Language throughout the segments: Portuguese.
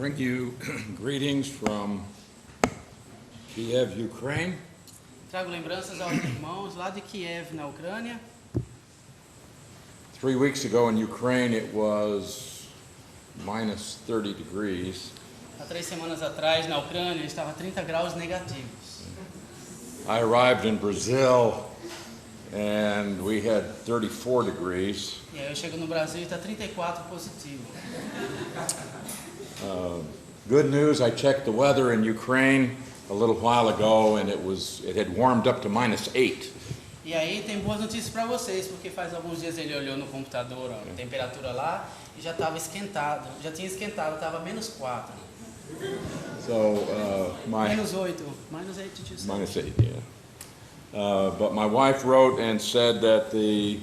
bring you greetings from Kiev, Ukraine. Trago lembranças aos irmãos lá de Kiev, na Ucrânia. 3 weeks ago in Ukraine it was minus 30 degrees. Há 3 semanas atrás, na Ucrânia, estava 30 graus negativos. I arrived in Brazil and we had 34 degrees. E aí eu chego no Brasil e está 34 positivo. Good news, I checked the weather in Ukraine a little while ago and it had warmed up to minus 8. E aí tem boas notícias para vocês, porque faz alguns dias ele olhou no computador a temperatura lá e já estava esquentado. Já tinha esquentado, estava menos 4. So Menos 8. Minus 8, did you say? minus 8, yeah. But my wife wrote and said that the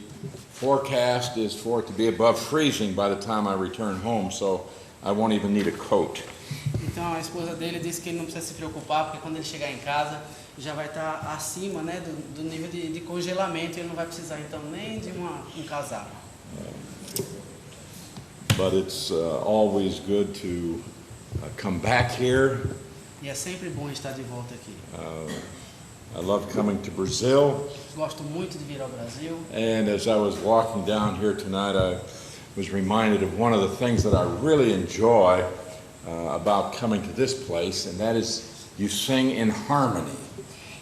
forecast is for it to be above freezing by the time I return home, so I won't even need a coat. Então a esposa dele disse que ele não precisa se preocupar, porque quando ele chegar em casa já vai estar acima, né, do nível de congelamento, e ele não vai precisar então nem de um casaco. But it's always good to come back here. E é sempre bom estar de volta aqui. I love coming to Brazil, Gosto muito de vir ao Brasil. and as I was walking down here tonight, I was reminded of one of the things that I really enjoy about coming to this place, and that is you sing in harmony.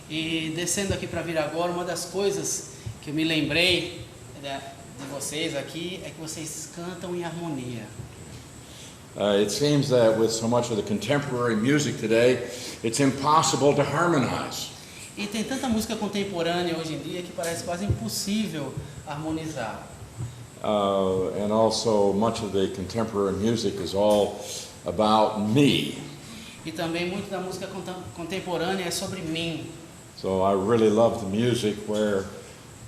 E descendo aqui para vir agora, uma das coisas que eu me lembrei de vocês aqui é que vocês cantam em harmonia. It seems that with so much of the contemporary music today, it's impossible to harmonize. E tem tanta música contemporânea hoje em dia que parece quase impossível harmonizar. And also much of the contemporary music is all about me. E também muito da música contemporânea é sobre mim. So I really love the music where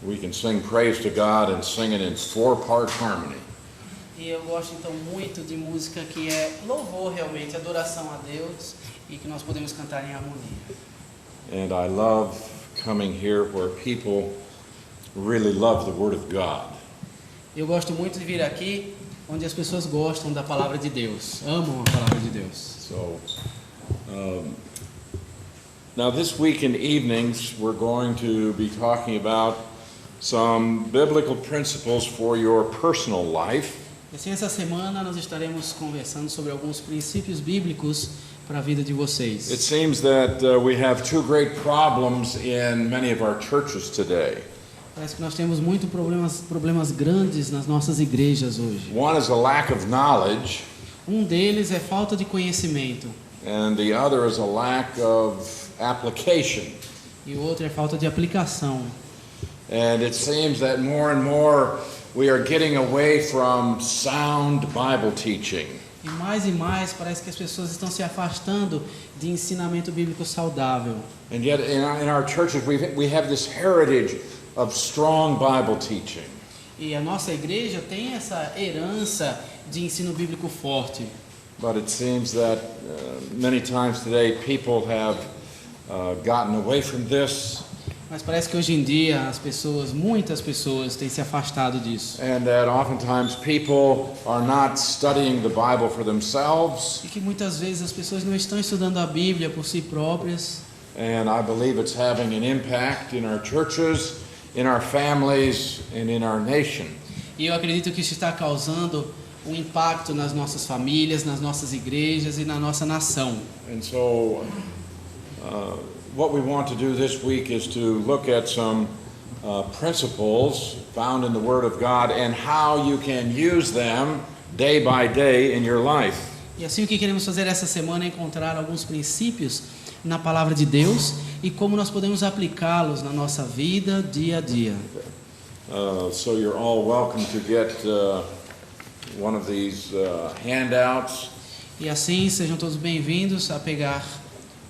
we can sing praise to God and sing it in 4-part harmony. E eu gosto então muito de música que é louvor realmente, adoração a Deus, e que nós podemos cantar em harmonia. And I love coming here where people really love the Word of God. Eu gosto muito de vir aqui onde as pessoas gostam da palavra de Deus, amam a palavra de Deus. So now this week in evenings we're going to be talking about some biblical principles for your personal life. E assim, essa semana nós estaremos conversando sobre alguns princípios bíblicos para a vida de vocês. It seems that we have 2 great problems in many of our churches today. Parece que nós temos muitos problemas grandes nas nossas igrejas hoje. One is a lack of knowledge, Um deles é falta de conhecimento and the other is a lack of application. e o outro é falta de aplicação. And it seems that more and more we are getting away from sound Bible teaching. E mais parece que as pessoas estão se afastando de ensinamento bíblico saudável. And yet in our churches we have this heritage of strong Bible teaching. E a nossa igreja tem essa herança de ensino bíblico forte. But it seems that many times today people have gotten away from this. Mas parece que hoje em dia muitas pessoas têm se afastado disso. And that oftentimes people are not studying the Bible for themselves. E que muitas vezes as pessoas não estão estudando a Bíblia por si próprias. And I believe it's having an impact in our churches, in our families, and in our nation. E eu acredito que isso está causando um impacto nas nossas famílias, nas nossas igrejas e na nossa nação. And so what we want to do this week is to look at some principles found in the Word of God and how you can use them day by day in your life. E assim o que queremos fazer essa semana é encontrar alguns princípios na palavra de Deus e como nós podemos aplicá-los na nossa vida dia a dia. So you're all welcome to get one of these handouts. E assim sejam todos bem-vindos a pegar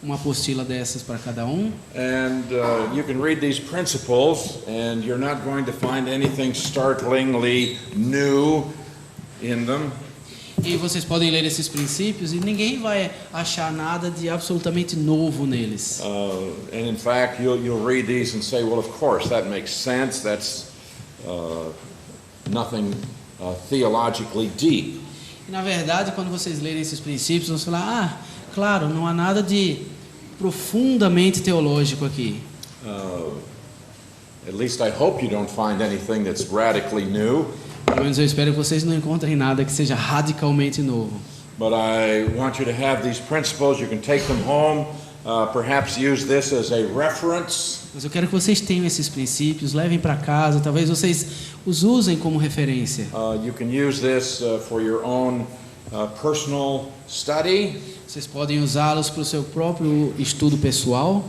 uma apostila dessas para cada um. And you can read these principles and you're not going to find anything startlingly new in them. E vocês podem ler esses princípios e ninguém vai achar nada de absolutamente novo neles. And in fact, you'll read these and say, well, of course, that makes sense. That's nothing theologically deep. E na verdade, quando vocês lerem esses princípios, vão falar: claro, não há nada de profundamente teológico aqui. At least I hope you don't find anything that's radically new. Pelo menos eu espero que vocês não encontrem nada que seja radicalmente novo. But I want you to have these principles. You can take them home. Perhaps use this as a reference. Mas eu quero que vocês tenham esses princípios, levem para casa, talvez vocês os usem como referência. You can use this for your own personal study. Vocês podem usá-los para o seu próprio estudo pessoal.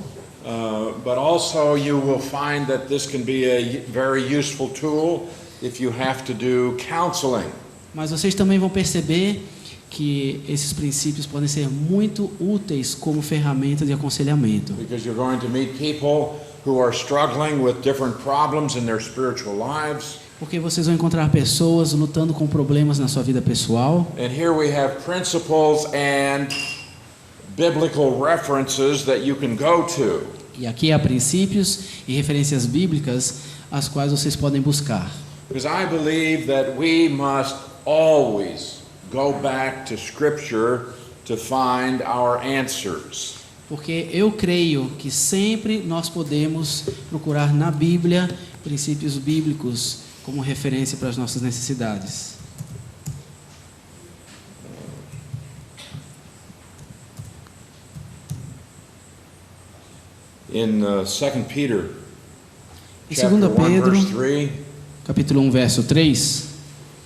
But also you will find that this can be a very useful tool if you have to do counseling. Mas vocês também vão perceber que esses princípios podem ser muito úteis como ferramenta de aconselhamento. Because you're going to meet people who are struggling with different problems in their spiritual lives. Porque vocês vão encontrar pessoas lutando com problemas na sua vida pessoal. And here we have principles and biblical references that you can go to. E aqui há princípios e referências bíblicas as quais vocês podem buscar. Because I believe that we must always go back to Scripture to find our answers. Porque eu creio que sempre nós podemos procurar na Bíblia princípios bíblicos como referência para as nossas necessidades. In 2 Peter, Em chapter 2 1, Pedro, verse 3, capítulo 1, verso 3,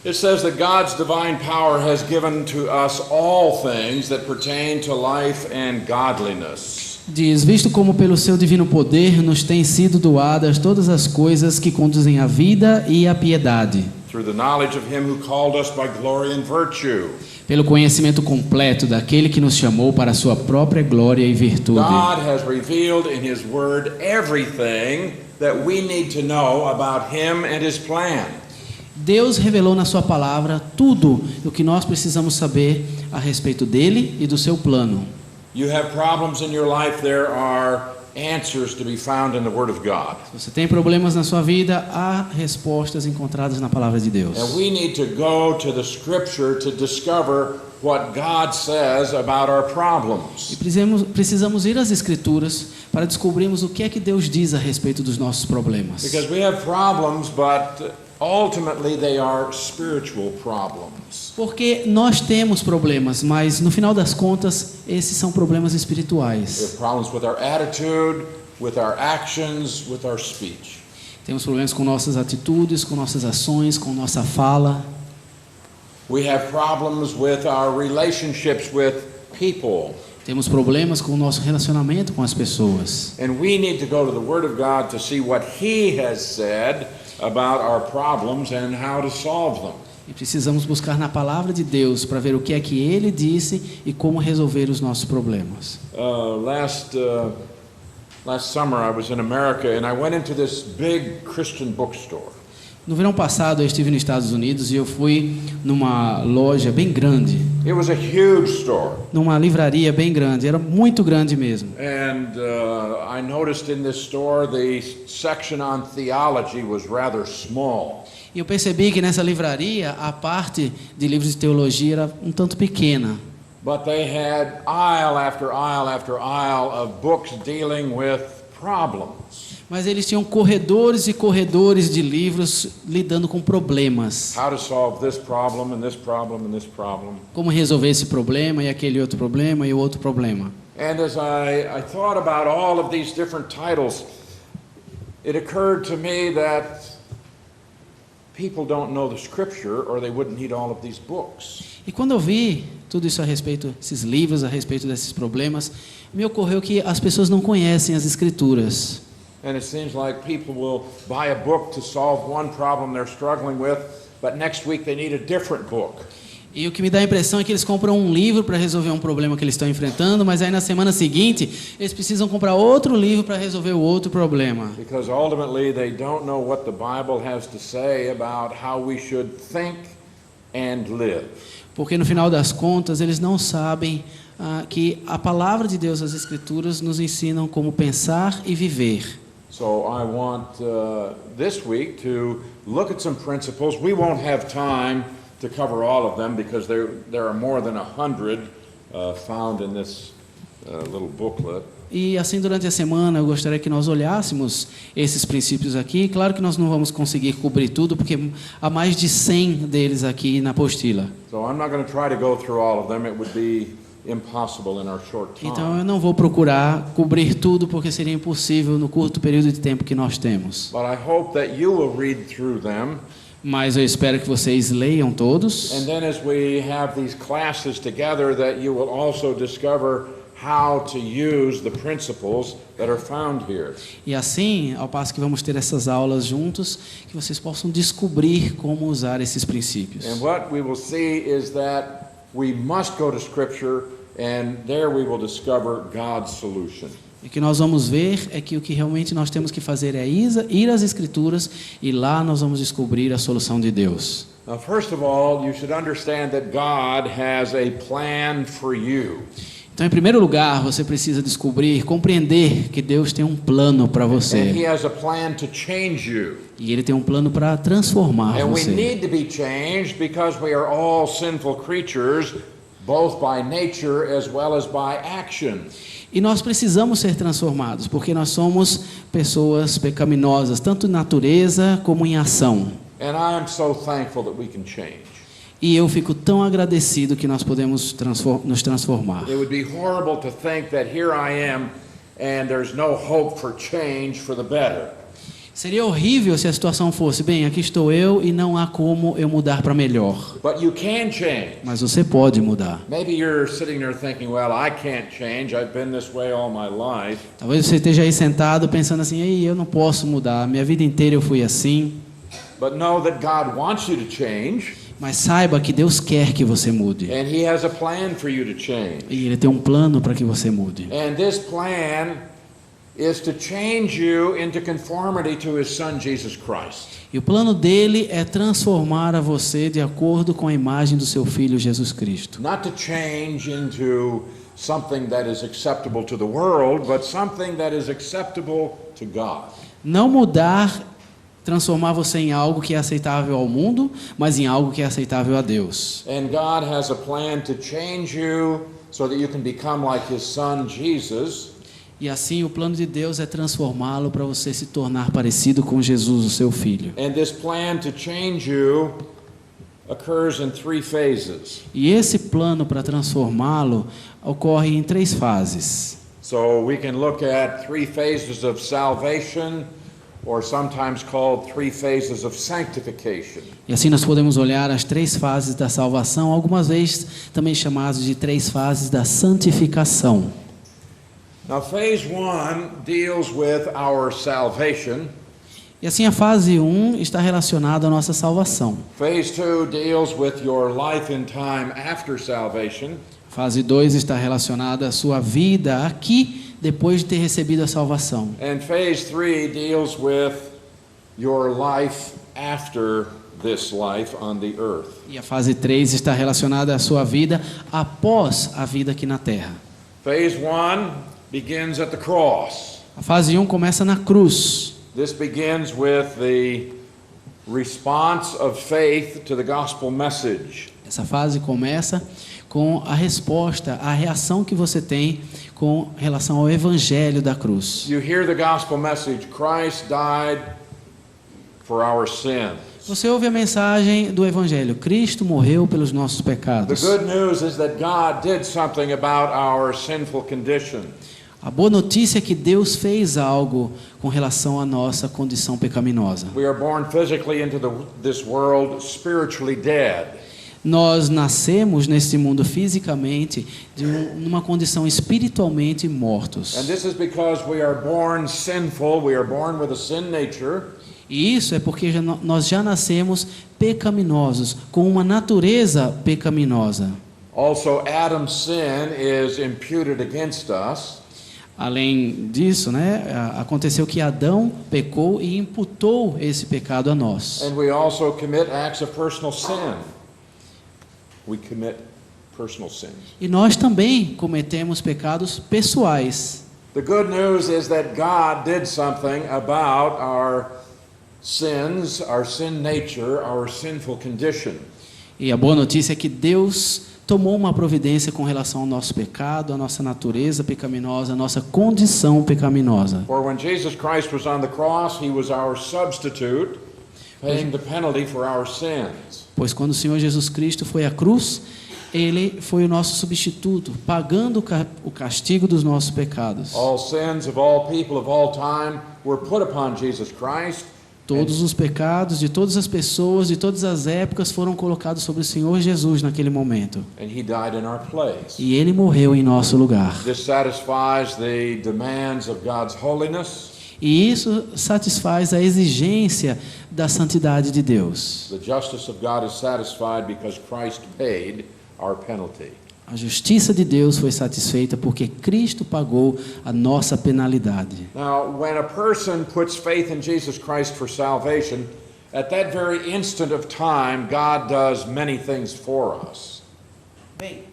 it says that God's divine power has given to us all things that pertain to life and godliness. diz: visto como pelo seu divino poder nos têm sido doadas todas as coisas que conduzem à vida e à piedade, Through the knowledge of him who called us by glory and virtue. pelo conhecimento completo daquele que nos chamou para a sua própria glória e virtude. God has revealed in his word everything that we need to know about him and his plan. Deus revelou na sua palavra tudo o que nós precisamos saber a respeito dele e do seu plano. You have problems in your life, there are answers to be found in the word of God. Se você tem problemas na sua vida, há respostas encontradas na palavra de Deus. And we need to go to the scripture to discover what God says about our E problems. precisamos ir às Escrituras para descobrirmos o que é que Deus diz a respeito dos nossos problemas. Because we have problems, but ultimately they are spiritual problems. Porque nós temos problemas, mas no final das contas, esses são problemas We espirituais. have problems with our attitude, with our actions, with our speech. Temos problemas com nossas atitudes, com nossas ações, com nossa fala. We have problems with our relationships with people. Temos problemas com o nosso relacionamento com as pessoas. And we need to go to the Word of God to see what He has said about our problems and how to solve them. E precisamos buscar na palavra de Deus para ver o que é que Ele disse e como resolver os nossos problemas. Last summer I was in America and I went into this big Christian bookstore. No verão passado eu estive nos Estados Unidos e eu fui numa loja bem grande, It was a huge store. numa livraria bem grande, era muito grande mesmo. And I noticed in this store the section on theology was rather small. E eu percebi que nessa livraria a parte de livros de teologia era um tanto pequena. But they had aisle after aisle after aisle of books dealing with problems. Mas eles tinham corredores e corredores de livros lidando com problemas. How to solve this problem and this problem and this problem. Como resolver esse problema e aquele outro problema e o outro problema. And as I thought about all of these different titles, it occurred to me that people don't know the scripture or they wouldn't need all of these books. E quando eu vi tudo isso a respeito, esses livros a respeito desses problemas, me ocorreu que as pessoas não conhecem as Escrituras. And it seems like people will buy a book to solve one problem they're struggling with, but next week they need a different book. E o que me dá a impressão é que eles compram um livro para resolver um problema que eles estão enfrentando, mas aí na semana seguinte eles precisam comprar outro livro para resolver o outro problema. Because ultimately they don't know what the Bible has to say about how we should think and live. Porque no final das contas eles não sabem que a palavra de Deus, as Escrituras, nos ensinam como pensar e viver. So I want this week to look at some principles. We won't have time to cover all of them because there are more than 100 found in this little booklet. E assim, durante a semana, eu gostaria que nós olhássemos esses princípios aqui. Claro que nós não vamos conseguir cobrir tudo, porque há mais de 100 deles aqui na apostila. So I'm not going to try to go through all of them. It would be impossible in our short time. Então, eu não vou procurar cobrir tudo, porque seria impossível no curto período de tempo que nós temos. But I hope that you will read through them. Mas eu espero que vocês leiam todos. And then as we have these classes together, that you will also discover how to use the principles that are found here. E assim, ao passo que vamos ter essas aulas juntos, que vocês possam descobrir como usar esses princípios. And what we will see is that we must go to Scripture, and there we will discover God's solution. E o que nós vamos ver é que o que realmente nós temos que fazer é ir às Escrituras, e lá nós vamos descobrir a solução de Deus. Now, first of all, you should understand that God has a plan for you. Então, em primeiro lugar, você precisa compreender que Deus tem um plano para And você. He has a plan to change you. E Ele tem um plano para transformar And we você. need to be changed because we are all sinful creatures, both by nature as well as by action. E nós precisamos ser transformados, porque nós somos pessoas pecaminosas, tanto em natureza como em ação. And I am so thankful that we can change. E eu fico tão agradecido que nós podemos nos transformar. It would be horrible to think that here I am and there's no hope for change for the better. Seria horrível se a situação fosse, bem, aqui estou eu e não há como eu mudar para melhor. But you can change. Mas você pode mudar. Maybe you're sitting there thinking, well, I can't change. I've been this way all my life. Talvez você esteja aí sentado pensando assim, ei, eu não posso mudar, minha vida inteira eu fui assim. But know that God wants you to change. Mas saiba que Deus quer que você mude. And He has a plan for you to change. E Ele tem um plano para que você mude. And this plan is to change you into conformity to His Son, Jesus Christ. E o plano dele é transformar a você de acordo com a imagem do seu Filho Jesus Cristo. Not to change into something that is acceptable to the world, but something that is acceptable to God. Não mudar, transformar você em algo que é aceitável ao mundo, mas em algo que é aceitável a Deus. And God has a plan to change you so that you can become like His Son, Jesus. E assim o plano de Deus é transformá-lo para você se tornar parecido com Jesus, o seu Filho. And this plan to change you occurs in 3 phases. E esse plano para transformá-lo ocorre em 3 fases. So we can look at 3 phases of salvation, or sometimes called 3 phases of sanctification. E assim nós podemos olhar as 3 fases da salvação, algumas vezes também chamadas de 3 fases da santificação. Now, phase 1 deals with our salvation. E assim a fase 1 está relacionada à nossa salvação. Phase 2 deals with your life and time after salvation. Fase 2 está relacionada à sua vida aqui, depois de ter recebido a salvação. And phase 3 deals with your life after this life on the earth. E a fase 3 está relacionada à sua vida após a vida aqui na Terra. Phase 1 begins at the cross. A fase 1 começa na cruz. This begins with the response of faith to the gospel message. Essa fase começa com a resposta, a reação que você tem com relação ao evangelho da cruz. You hear the gospel message, Christ died for our sins. Você ouve a mensagem do evangelho, Cristo morreu pelos nossos The pecados. good news is that God did something about our sinful condition. A boa notícia é que Deus fez algo com relação à nossa condição pecaminosa. We are born physically into this world spiritually dead. Nós nascemos nesse mundo fisicamente numa condição espiritualmente mortos. And this is because we are born sinful, we are born with a sin nature. E isso é porque nós já nascemos pecaminosos, com uma natureza pecaminosa. Also, Adam's sin is imputed against us. Além disso, aconteceu que Adão pecou e imputou esse pecado a nós. And we also commit acts of personal sin. We commit personal sins. E nós também cometemos pecados pessoais. The good news is that God did something about our sins, our sin nature, our sinful condition. E a boa notícia é que Deus tomou uma providência com relação ao nosso pecado, à nossa natureza pecaminosa, à nossa condição pecaminosa. For when Jesus Christ was on the cross, he was our substitute, paying the penalty for our sins. Pois quando o Senhor Jesus Cristo foi à cruz, Ele foi o nosso substituto, pagando o castigo dos nossos pecados. All sins of all people of all time were put upon Jesus Christ. Todos os pecados de todas as pessoas, de todas as épocas, foram colocados sobre o Senhor Jesus naquele momento. And he died in our place. E Ele morreu em nosso lugar. This satisfies the demands of God's holiness. E isso satisfaz a exigência da santidade de Deus. The justice of God is satisfied because Christ paid our penalty. A justiça de Deus foi satisfeita porque Cristo pagou a nossa penalidade. Now, when a person puts faith in Jesus Christ for salvation, at that very instant of time, God does many things for us. Bem,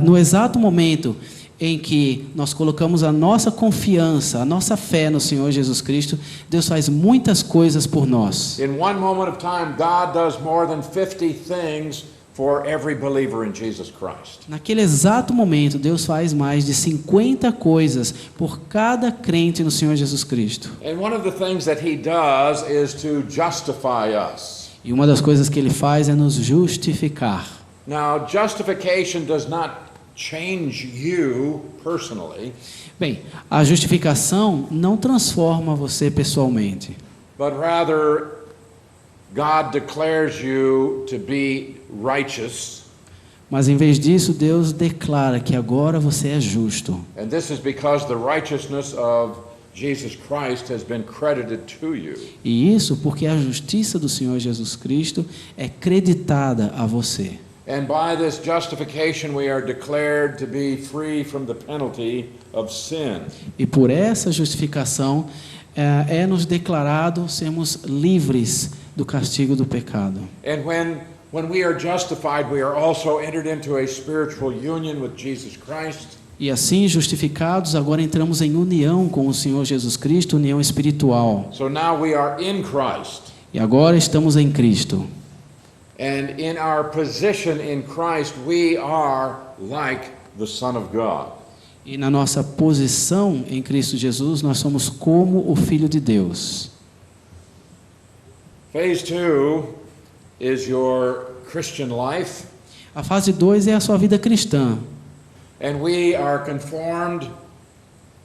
no exato momento em que nós colocamos a nossa confiança, a nossa fé no Senhor Jesus Cristo, Deus faz muitas coisas por nós. In one moment of time, God does more than 50 things for every believer in Jesus Christ. Naquele exato momento, Deus faz mais de 50 coisas por cada crente no Senhor Jesus Cristo. And one of the things that he does is to justify us. E uma das coisas que Ele faz é nos justificar. Now, justification does not change you personally, Bem, a justificação não transforma você pessoalmente, but rather God declares you to be righteous. mas em vez disso, Deus declara que agora você é justo. And this is because the righteousness of Jesus Christ has been credited to you. E isso porque a justiça do Senhor Jesus Cristo é creditada a você. And by this justification we are declared to be free from the penalty of sin. E por essa justificação é-nos declarado sermos livres do castigo do pecado. And when we are justified, we are also entered into a spiritual union with Jesus Christ. E assim, justificados, agora entramos em união com o Senhor Jesus Cristo, união espiritual. So now we are in Christ. E agora estamos em Cristo. And in our position in Christ, we are like the Son of God. E na nossa posição em Cristo Jesus, nós somos como o Filho de Deus. Phase 2 is your Christian life. A fase 2 é a sua vida cristã. And we are conformed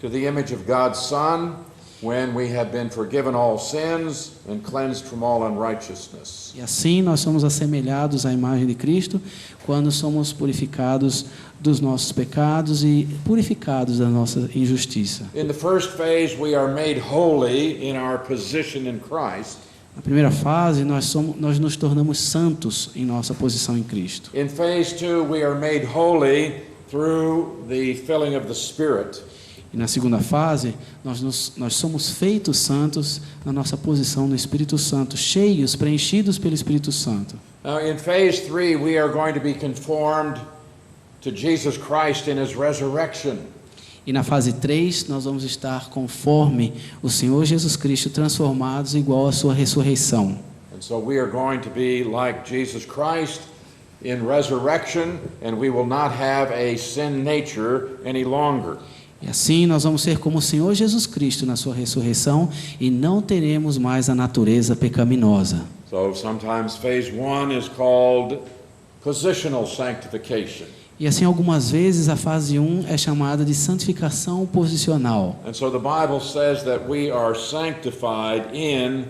to the image of God's Son when we have been forgiven all sins and cleansed from all unrighteousness. E assim nós somos assemelhados à imagem de Cristo quando somos purificados dos nossos pecados e purificados da nossa injustiça. In the first phase, we are made holy in our position in Christ. Na primeira fase, nós nos tornamos santos em nossa posição em Cristo. In phase 2, we are made holy through the filling of the Spirit. E na segunda fase, nós somos feitos santos na nossa posição no Espírito Santo, cheios, preenchidos pelo Espírito Santo. Now, in phase 3, we are going to be conformed to Jesus Christ in His resurrection. E na fase 3, nós vamos estar conforme o Senhor Jesus Cristo, transformados igual à sua ressurreição. And so we are going to be like Jesus Christ in resurrection, and we will not have a sin nature any longer. E assim nós vamos ser como o Senhor Jesus Cristo na sua ressurreição e não teremos mais a natureza pecaminosa. So sometimes phase 1 is called positional sanctification. E assim algumas vezes a fase 1 é chamada de santificação posicional. And so the Bible says that we are sanctified in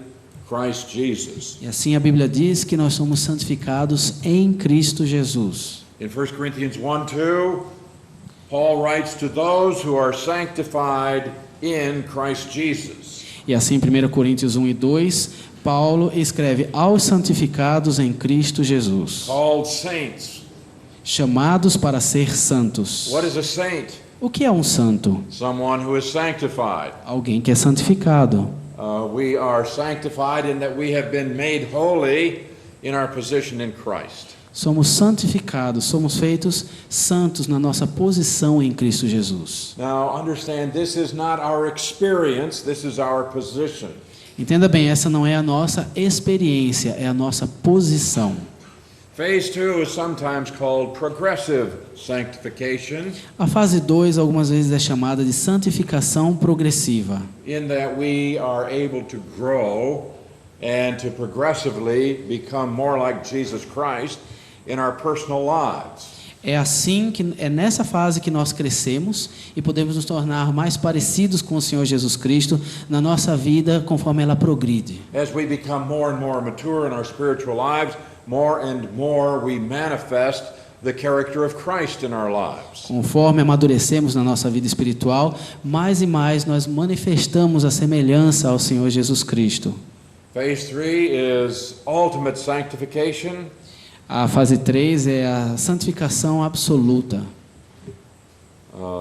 Christ Jesus. E assim a Bíblia diz que nós somos santificados em Cristo Jesus. In 1 Corinthians 1:2, Paul writes to those who are sanctified in Christ Jesus. E assim em 1 Coríntios 1 e 2, Paulo escreve aos santificados em Cristo Jesus, Called saints. chamados para ser santos. What is a saint? O que é um santo? Someone who is sanctified. Alguém que é santificado. We are sanctified in that we have been made holy in our position in Christ. Somos santificados, somos feitos santos na nossa posição em Cristo Jesus. Now, understand, this is not our experience, this is our position. Entenda bem, essa não é a nossa experiência, é a nossa posição. Phase 2 is sometimes called progressive sanctification, A fase 2 algumas vezes é chamada de santificação progressiva, in that we are able to grow and to progressively become more like Jesus Christ in our personal lives. É nessa fase que nós crescemos e podemos nos tornar mais parecidos com o Senhor Jesus Cristo na nossa vida conforme ela progride. As we become more and more mature in our spiritual lives, more and more we manifest the character of Christ in our lives. Conforme amadurecemos na nossa vida espiritual, mais e mais nós manifestamos a semelhança ao Senhor Jesus Cristo. Phase 3 is ultimate sanctification. A fase 3 é a santificação absoluta,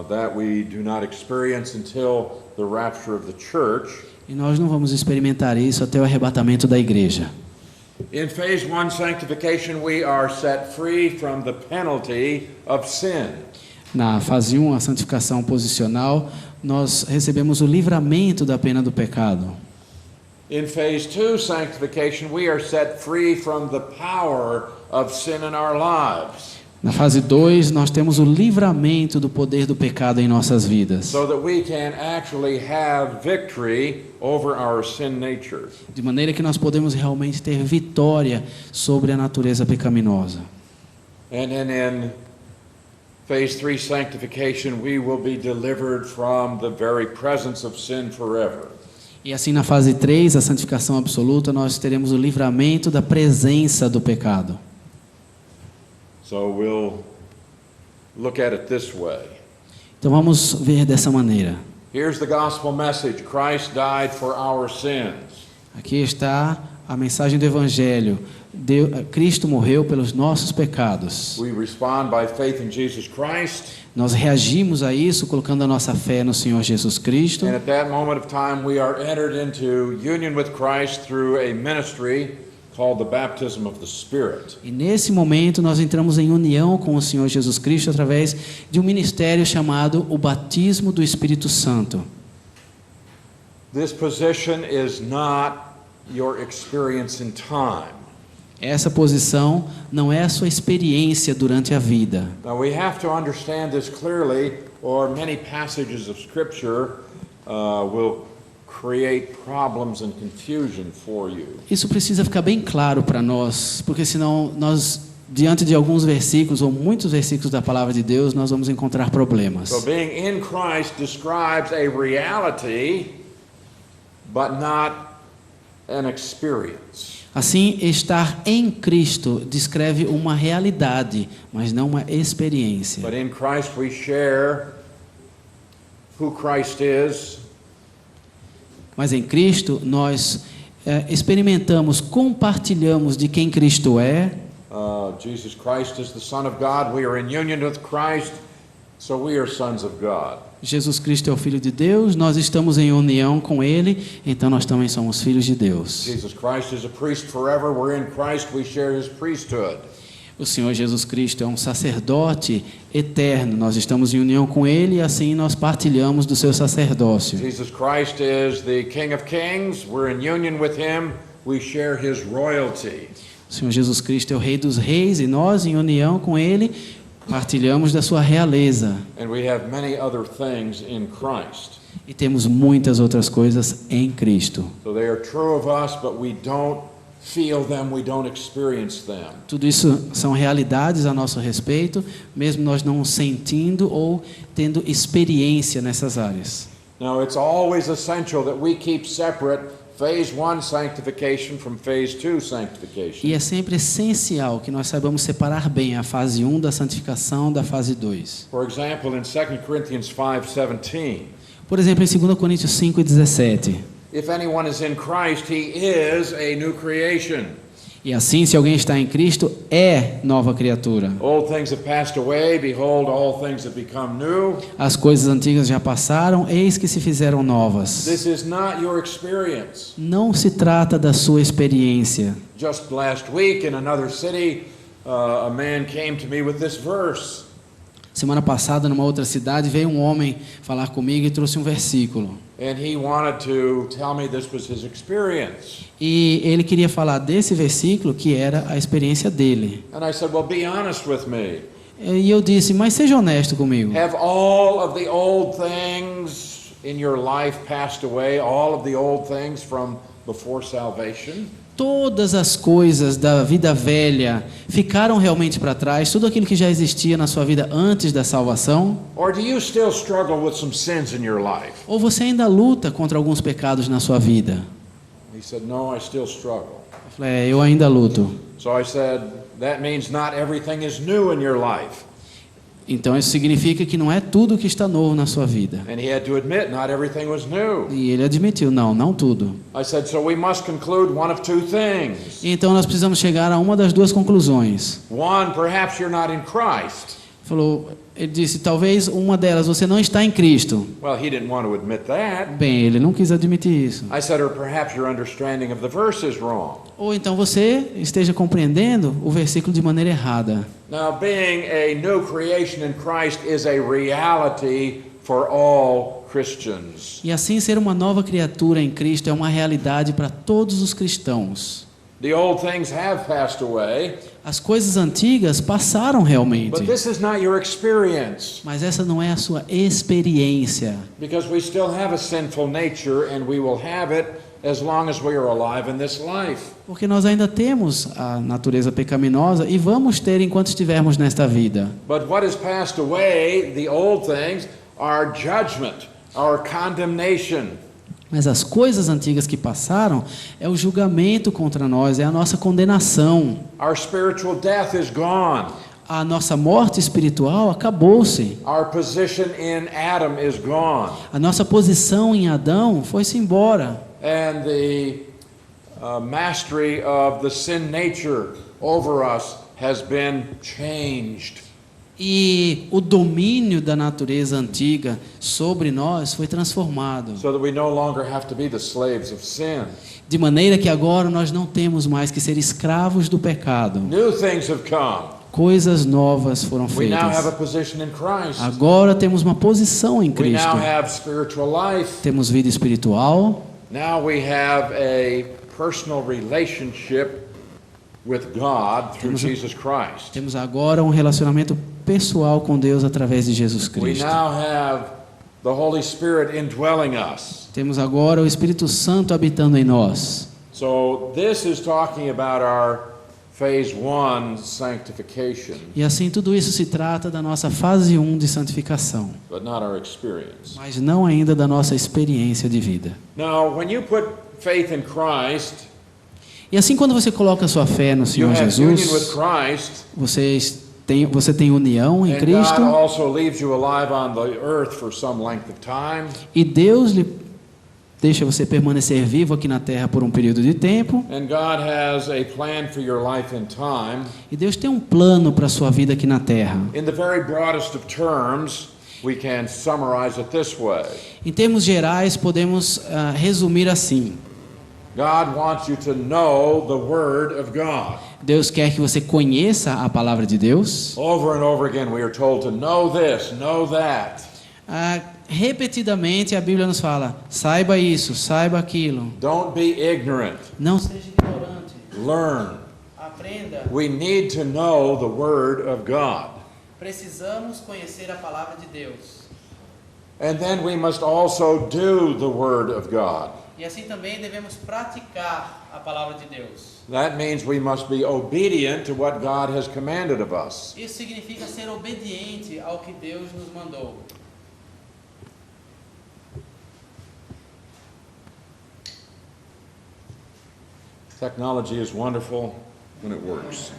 That we do not experience until the rapture of the church. e nós não vamos experimentar isso até o arrebatamento da igreja. In phase 1 sanctification, we are set free from the penalty of sin. Na fase 1, a santificação posicional, nós recebemos o livramento da pena do pecado. In phase 2 sanctification, we are set free from the power of sin in our lives, Na fase 2, nós temos o livramento do poder do pecado em nossas vidas, so that we can actually have victory over our sin nature. de maneira que nós podemos realmente ter vitória sobre a natureza pecaminosa. And then in phase 3 sanctification, we will be delivered from the very presence of sin forever. E assim na fase 3, a santificação absoluta, nós teremos o livramento da presença do pecado. So we'll look at it this way. Então vamos ver dessa maneira. Here's the gospel message. Christ died for our sins. Aqui está a mensagem do Evangelho. Cristo morreu pelos nossos pecados. We respond by faith in Jesus Christ. Nós reagimos a isso colocando a nossa fé no Senhor Jesus Cristo. And at that moment of time, we are entered into union with Christ through a ministry called the baptism of the Spirit. E nesse momento nós entramos em união com o Senhor Jesus Cristo através de um ministério chamado o batismo do Espírito Santo. This position is not your experience in time. Essa posição não é a sua experiência durante a vida. Now we have to understand this clearly, or many passages of Scripture will create problems and confusion for you. Isso precisa ficar bem claro para nós, porque senão nós, diante de alguns versículos ou muitos versículos da palavra de Deus, nós vamos encontrar problemas. So being in Christ describes a reality, but not an experience. Assim, estar em Cristo descreve uma realidade, mas não uma experiência. But in Christ we share who Christ is, Mas em Cristo nós experimentamos, compartilhamos de quem Cristo é. Jesus Christ is the Son of God. We are in union with Christ, so we are sons of God. Jesus Cristo é o Filho de Deus, nós estamos em união com Ele, então nós também somos filhos de Deus. Jesus Christ is a priest forever. We're in Christ. We share His priesthood. O Senhor Jesus Cristo é um sacerdote eterno, nós estamos em união com Ele e assim nós partilhamos do seu sacerdócio. Jesus Christ is the King of Kings. We're in union with Him. We share His royalty. O Senhor Jesus Cristo é o Rei dos Reis e nós, em união com Ele, partilhamos da sua realeza. And we have many other things in Christ. E temos muitas outras coisas em Cristo. So they are true of us, but we don't feel them, we don't experience them. Tudo isso são realidades a nosso respeito, mesmo nós não sentindo ou tendo experiência nessas áreas. Now, it's always essential that we keep separate phase 1 sanctification from phase 2 sanctification. E é sempre essencial que nós saibamos separar bem a fase 1 da santificação da fase 2. For example, in 2 Corinthians 5:17, Por exemplo, em 2 Coríntios 5:17. if anyone is in Christ, he is a new creation. E assim, se alguém está em Cristo, é nova criatura. Old things have passed away, behold, all things have become new. As coisas antigas já passaram, eis que se fizeram novas. This is not your experience. Não se trata da sua experiência. Just last week in another city, a man came to me with this verse. Semana passada, numa outra cidade, veio um homem falar comigo e trouxe um versículo. And he wanted to tell me this was his experience. E ele queria falar desse versículo que era a experiência dele. And I said, well, be honest with me. E eu disse, mas seja honesto comigo. Have all of the old things in your life passed away? All of the old things from before salvation? Todas as coisas da vida velha ficaram realmente para trás? Tudo aquilo que já existia na sua vida antes da salvação? Or do you still struggle with some sins in your life? Ou você ainda luta contra alguns pecados na sua vida? He said, no, I still struggle. Eu falei, eu ainda luto. So I said, that means not everything is new in your life. Então isso significa que não é tudo que está novo na sua vida. And he had to admit not everything was new. E ele admitiu, não tudo. I said, so we must conclude one of two things. Então nós precisamos chegar a uma das duas conclusões. One, perhaps you're not in Christ. Ele disse, talvez uma delas, você não está em Cristo. Well, he didn't want to admit that. Bem, ele não quis admitir isso. I said, or perhaps your understanding of the verse is wrong. Ou então você esteja compreendendo o versículo de maneira errada. Now, being a new creation in Christ is a reality for all Christians. E assim ser uma nova criatura em Cristo é uma realidade para todos os cristãos. The old things have passed away, As coisas antigas passaram realmente. but this is not your experience, Mas essa não é a sua experiência. because we still have a sinful nature and we will have it as long as we are alive in this life. Porque nós ainda temos a natureza pecaminosa e vamos ter enquanto estivermos nesta vida. But what has passed away, the old things, are judgment, our condemnation. Mas as coisas antigas que passaram é o julgamento contra nós, é a nossa condenação. Our spiritual death is gone. A nossa morte espiritual acabou-se. Our position in Adam is gone. A nossa posição em Adão foi-se embora. And the mastery of the sin nature over us has been changed. E o domínio da natureza antiga sobre nós foi transformado. So that we no longer have to be the slaves of sin. De maneira que agora nós não temos mais que ser escravos do pecado. New things have come. Coisas novas foram We now have a feitas. position in Christ. Agora temos uma posição em We Cristo. now have spiritual life. Temos vida espiritual. Now we have a personal relationship with God through Jesus Christ. Temos agora um relacionamento pessoal com Deus através de Jesus We Cristo. now have the Holy Spirit indwelling us. Temos agora o Espírito Santo habitando em nós. So this is talking about our phase 1 sanctification, E assim tudo isso se trata da nossa fase 1 de santificação, but not our experience. mas não ainda da nossa experiência de vida. Now, when you put faith in Christ, E assim quando você coloca a sua fé no you Senhor have union with Jesus, Christ, você tem união em and God Cristo, also leaves you alive on the earth for some length of time. e Deus lhe deixa você permanecer vivo aqui na terra por um período de tempo, And God has a plan for your life in time. e Deus tem um plano para a sua vida aqui na terra. In the very broadest of terms, we can summarize it this way. Em termos gerais, podemos resumir assim: God wants you to know the Word of God. Deus quer que você conheça a palavra de Deus. Over and over again, we are told to know this, know that. Repetidamente a Bíblia nos fala: saiba isso, saiba aquilo. Don't be ignorant. Não seja ignorante. Learn. Aprenda. We need to know the Word of God. Precisamos conhecer a palavra de Deus. And then we must also do the Word of God. E assim também devemos praticar a palavra de Deus. That means we must be obedient to what God has commanded of us. Isso significa ser obediente ao que Deus nos mandou. Technology is wonderful when it works.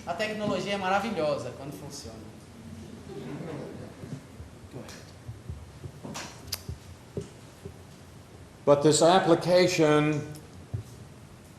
A tecnologia é maravilhosa quando funciona. But this application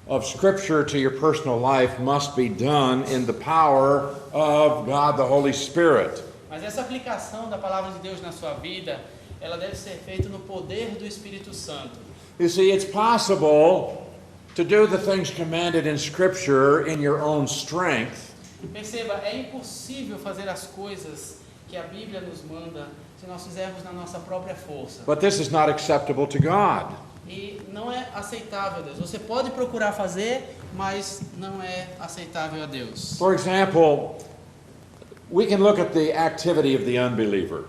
of Scripture to your personal life must be done in the power of God the Holy Spirit. Mas essa aplicação da palavra de Deus na sua vida, ela deve ser feita no poder do Espírito Santo. You see, it's possible to do the things commanded in Scripture in your own strength. Perceba, é impossível fazer as coisas que a Bíblia nos manda se nós fizermos na nossa própria força. But this is not acceptable to God. E não é aceitável a Deus. Você pode procurar fazer, mas não é aceitável a Deus. For example, we can look at the activity of the unbeliever.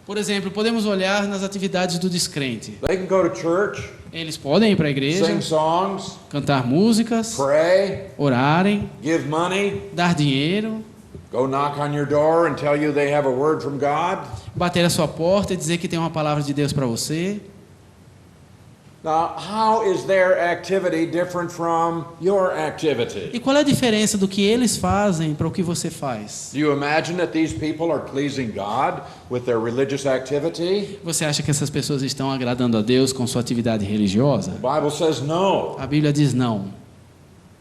Por exemplo, podemos olhar nas atividades do descrente. They can go to church, Eles podem ir para a igreja, sing songs, cantar músicas, pray, orarem, give money, dar dinheiro, go knock on your door and tell you they have a word from God. bater a sua porta e dizer que tem uma palavra de Deus para você. Now, how is their activity different from your activity? E qual é a diferença do que eles fazem para o que você faz? Do you imagine that these people are pleasing God with their religious activity? Você acha que essas pessoas estão agradando a Deus com sua atividade religiosa? The Bible says no, A Bíblia diz não.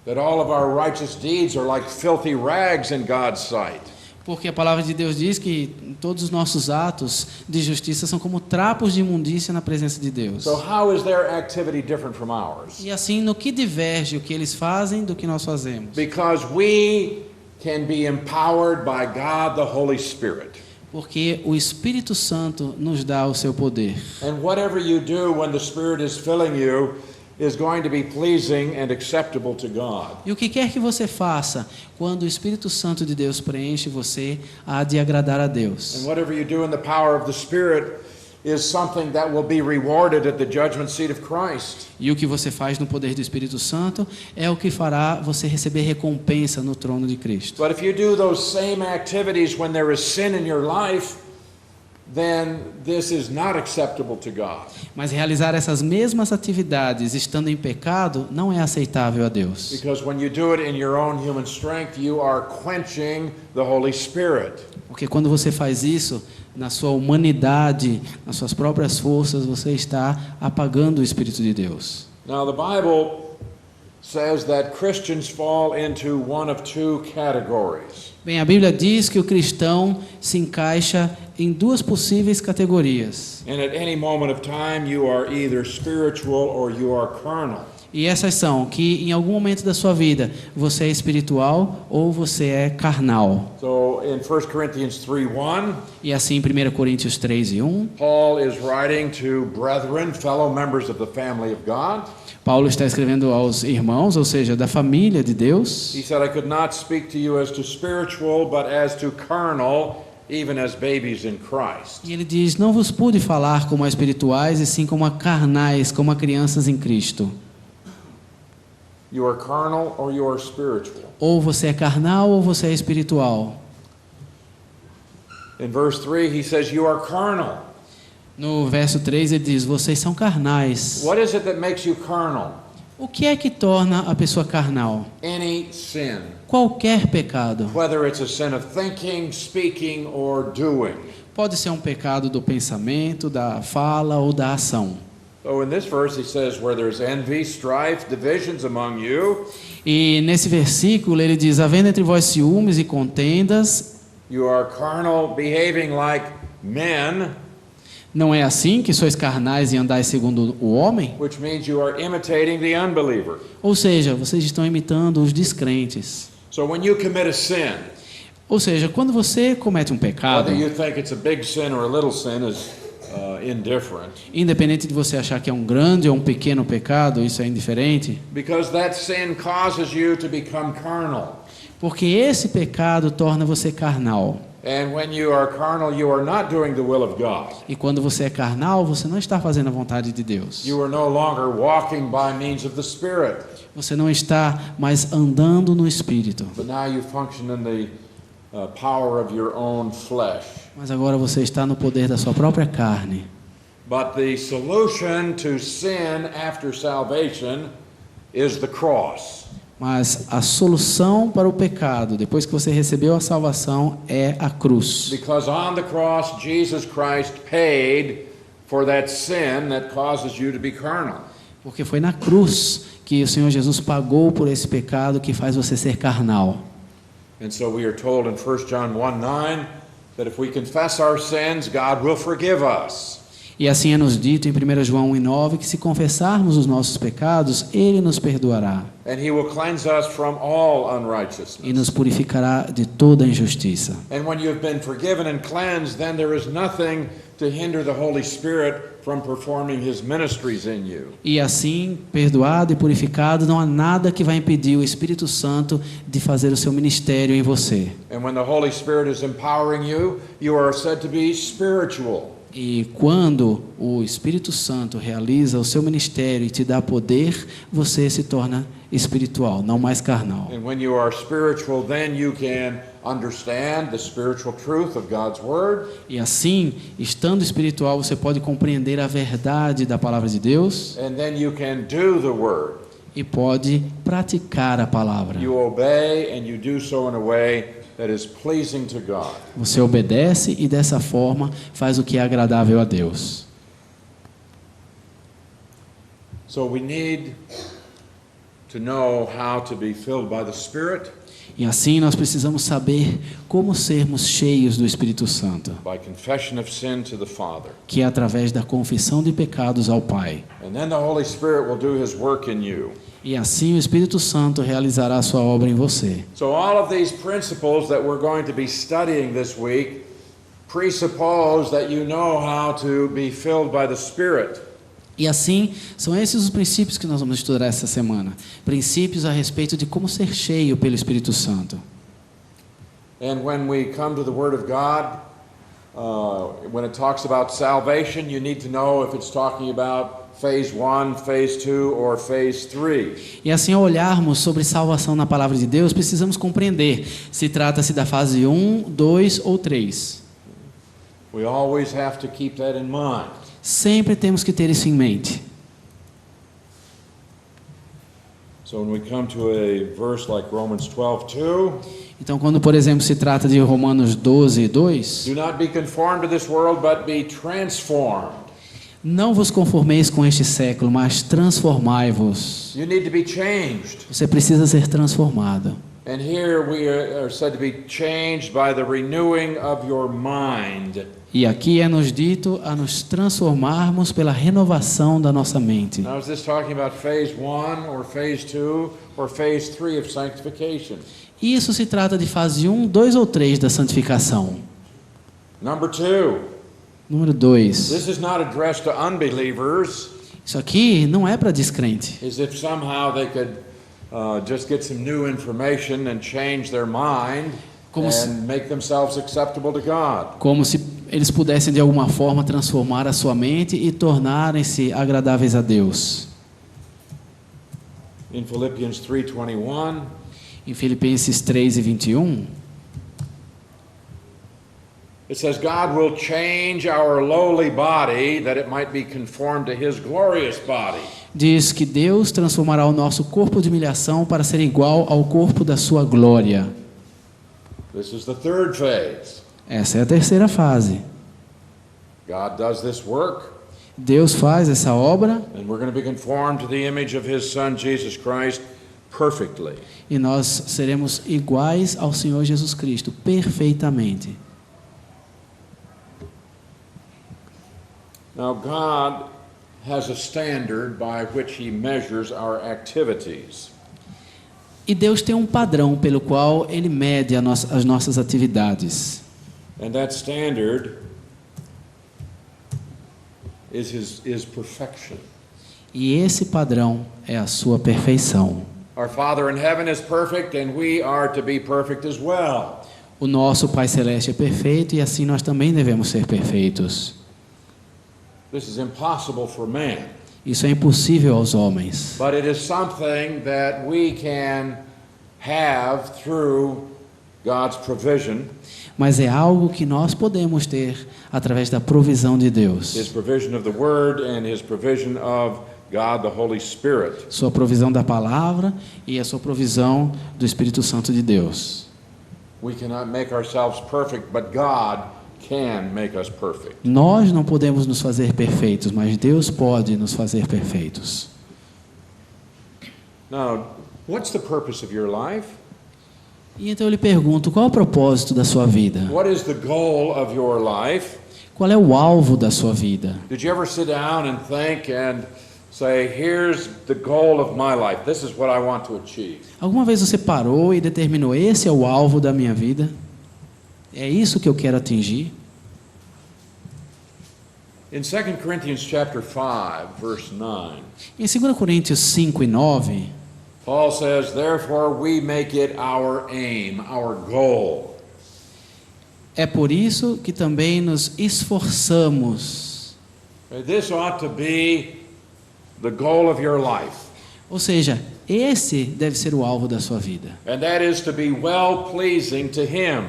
that all of our righteous deeds are like filthy rags in God's sight. Porque a palavra de Deus diz que todos os nossos atos de justiça são como trapos de imundícia na presença de Deus. So how is their activity different from ours? E assim, no que diverge o que eles fazem do que nós fazemos? Because we can be empowered by God the Holy Spirit. Porque o Espírito Santo nos dá o seu poder. And whatever you do when the Spirit is filling you is going to be pleasing and acceptable to God. E o que quer que você faça, quando o Espírito Santo de Deus preenche você, há de agradar a Deus. And whatever you do in the power of the Spirit is something that will be rewarded at the judgment seat of Christ. E o que você faz no poder do Espírito Santo é o que fará você receber recompensa no trono de Cristo. But if you do those same activities when there is sin in your life, then this is not acceptable to God. Mas realizar essas mesmas atividades estando em pecado não é aceitável a Deus. Because when you do it in your own human strength, you are quenching the Holy Spirit. Porque quando você faz isso, na sua humanidade, nas suas próprias forças, você está apagando o Espírito de Deus. Now the Bible says that Christians fall into one of two categories. Bem, a Bíblia diz que o cristão se encaixa em duas possíveis categorias. And at any moment of time you are either spiritual or you are carnal. E essas são que em algum momento da sua vida você é espiritual ou você é carnal. So in 1 Corinthians 3:1, E assim, 1 Coríntios 3:1, Paul is writing to brethren, fellow members of the family of God. Paulo está escrevendo aos irmãos, ou seja, da família de Deus. He said, I could not speak to you as to spiritual, but as to carnal, even as babies in Christ. E ele diz: não vos pude falar como a espirituais, e sim como a carnais, como a crianças em Cristo. You are carnal or you are spiritual. Ou você é carnal ou você é espiritual. In verse 3, he says, you are carnal. No verso 3 ele diz: vocês são carnais. What is it that makes you carnal? O que é que torna a pessoa carnal? Any sin. Qualquer pecado. Whether it's a sin of thinking, speaking, or doing. Pode ser um pecado do pensamento, da fala ou da ação. So in this verse he says, where there's envy, strife, divisions among you, E nesse versículo ele diz: havendo entre vós ciúmes e contendas, you are carnal, behaving like men, não é assim que sois carnais e andais segundo o homem? which means you are imitating the unbeliever. Ou seja, vocês estão imitando os descrentes. So when you commit a sin, Ou seja, quando você comete um pecado, whether you think it's a big sin or a little sin is indifferent, independente de você achar que é um grande ou um pequeno pecado, isso é indiferente, because that sin causes you to become carnal. porque esse pecado torna você carnal. And when you are carnal, you are not doing the will of God. E quando você é carnal, você não está fazendo a vontade de Deus. You are no longer walking by means of the Spirit, Você não está mais andando no Espírito. but now you function in the power of your own flesh. Mas agora você está no poder da sua própria carne. But the solution to sin after salvation is the cross. Mas a solução para o pecado, depois que você recebeu a salvação, é a cruz. Because on the cross, Jesus Christ paid for that sin that causes you to be carnal. Porque foi na cruz que o Senhor Jesus pagou por esse pecado que faz você ser carnal. And so we are told in 1 John 1:9 that if we confess our sins, God will forgive us. E assim é nos dito em 1 João 1:9 que se confessarmos os nossos pecados, Ele nos perdoará and he will cleanse us from all unrighteousness. e nos purificará de toda injustiça. And when you've been forgiven and cleansed, then there is nothing to hinder the Holy Spirit from performing his ministries in you. E assim, perdoado e purificado, não há nada que vai impedir o Espírito Santo de fazer o seu ministério em você. And when the Holy Spirit is empowering you, you are said to be spiritual. E quando o Espírito Santo realiza o seu ministério e te dá poder, você se torna espiritual, não mais carnal. And when you are spiritual, then you can understand the spiritual truth of God's word. E assim, estando espiritual, você pode compreender a verdade da palavra de Deus And then you can do the word. e pode praticar a palavra. You obey and you do so in a way that is pleasing to God. Você obedece e dessa forma faz o que é agradável a Deus. So we need to know how to be filled by the Spirit, E assim nós precisamos saber como sermos cheios do Espírito Santo, by confession of sin to the Father. que é através da confissão de pecados ao Pai. And then the Holy Spirit will do his work in you. E assim o Espírito Santo realizará a sua obra em você. So all of these principles that we're going to be studying this week presuppose that you know how to be filled by the Spirit. E assim, são esses os princípios que nós vamos estudar essa semana. Princípios a respeito de como ser cheio pelo Espírito Santo. And when we come to the Word of God, when it talks about salvation, you need to know if it's talking about phase 1, phase 2, or phase 3. E assim, ao olharmos sobre salvação na palavra de Deus, precisamos compreender se trata-se da fase 1, 2 ou 3. We always have to keep that in mind. Sempre temos que ter isso em mente. So when we come to a verse like Romans 12:2, Então, quando, por exemplo, se trata de Romanos 12, 2, do not be conformed to this world, but be transformed. não vos conformeis com este século, mas transformai-vos. You need to be changed. Você precisa ser transformado. And here we are said to be changed by the renewing of your mind. E aqui é nos dito a nos transformarmos pela renovação da nossa mente. Now, is this talking about phase 1 or phase 2 or phase 3 of sanctification? Isso se trata de fase 1, 2 ou 3 da santificação. Number 2, Número 2. this is not addressed to unbelievers, Isso aqui não é para descrente. as if somehow they could just get some new information and change their mind Como se- and make themselves acceptable to God. Como se eles pudessem de alguma forma transformar a sua mente e tornarem-se agradáveis a Deus. In Philippians 3:21, Em Filipenses 3:21, it says, God will change our lowly body that it might be conformed to his glorious body. diz que Deus transformará o nosso corpo de humilhação para ser igual ao corpo da sua glória. This is the third phase. Essa é a terceira fase. God does this work, Deus faz essa obra and we're going to be conformed to the image of his Son, Jesus Christ, perfectly. e nós seremos iguais ao Senhor Jesus Cristo, perfeitamente. Now, God has a standard by which he measures our activities. E Deus tem um padrão pelo qual Ele mede as nossas atividades. And that standard is perfection. E esse padrão é a sua perfeição. Our Father in heaven is perfect, and we are to be perfect as well. O nosso Pai Celeste é perfeito e assim nós também devemos ser perfeitos. This is impossible for man, Isso é impossível aos homens. but it is something that we can have through God's provision, Mas é algo que nós podemos ter através da provisão de his Deus. provision of the Word and his provision of God, the Holy Spirit. Sua provisão da palavra e a sua provisão do Espírito Santo de Deus. We cannot make ourselves perfect, but God can make us perfect. Nós não podemos nos fazer perfeitos, mas Deus pode nos fazer perfeitos. Now, what's the purpose of your life? E então eu lhe pergunto, qual é o propósito da sua vida? What is the goal of your life? Qual é o alvo da sua vida? Did you ever sit down and think and say, here's the goal of my life. This is what I want to achieve. Alguma vez você parou e determinou: esse é o alvo da minha vida? É isso que eu quero atingir? In 2 Corinthians chapter 5, verse 9, Em 2 Coríntios 5 e 9, Paul says, therefore we make it our aim, our goal. é por isso que também nos esforçamos. This ought to be the goal of your life. Ou seja, esse deve ser o alvo da sua vida. And that is to be well-pleasing to him.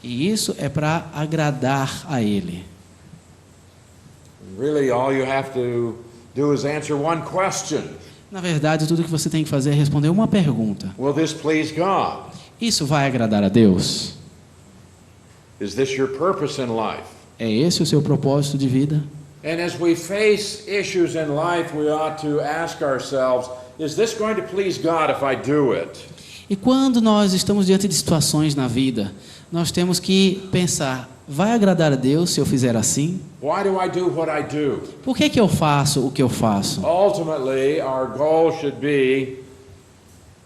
E isso é para agradar a Ele. Really, all you have to do is answer one question. Na verdade, tudo que você tem que fazer é responder uma pergunta: Will this please God? isso vai agradar a Deus? Is this your purpose in life? É esse o seu propósito de vida? And as we face issues in life, we ought to ask ourselves, is this going to please God if I do it? E quando nós estamos diante de situações na vida, nós temos que pensar: vai agradar a Deus se eu fizer assim? Why do I do what I do? Por que eu faço o que eu faço? Ultimately, our goal should be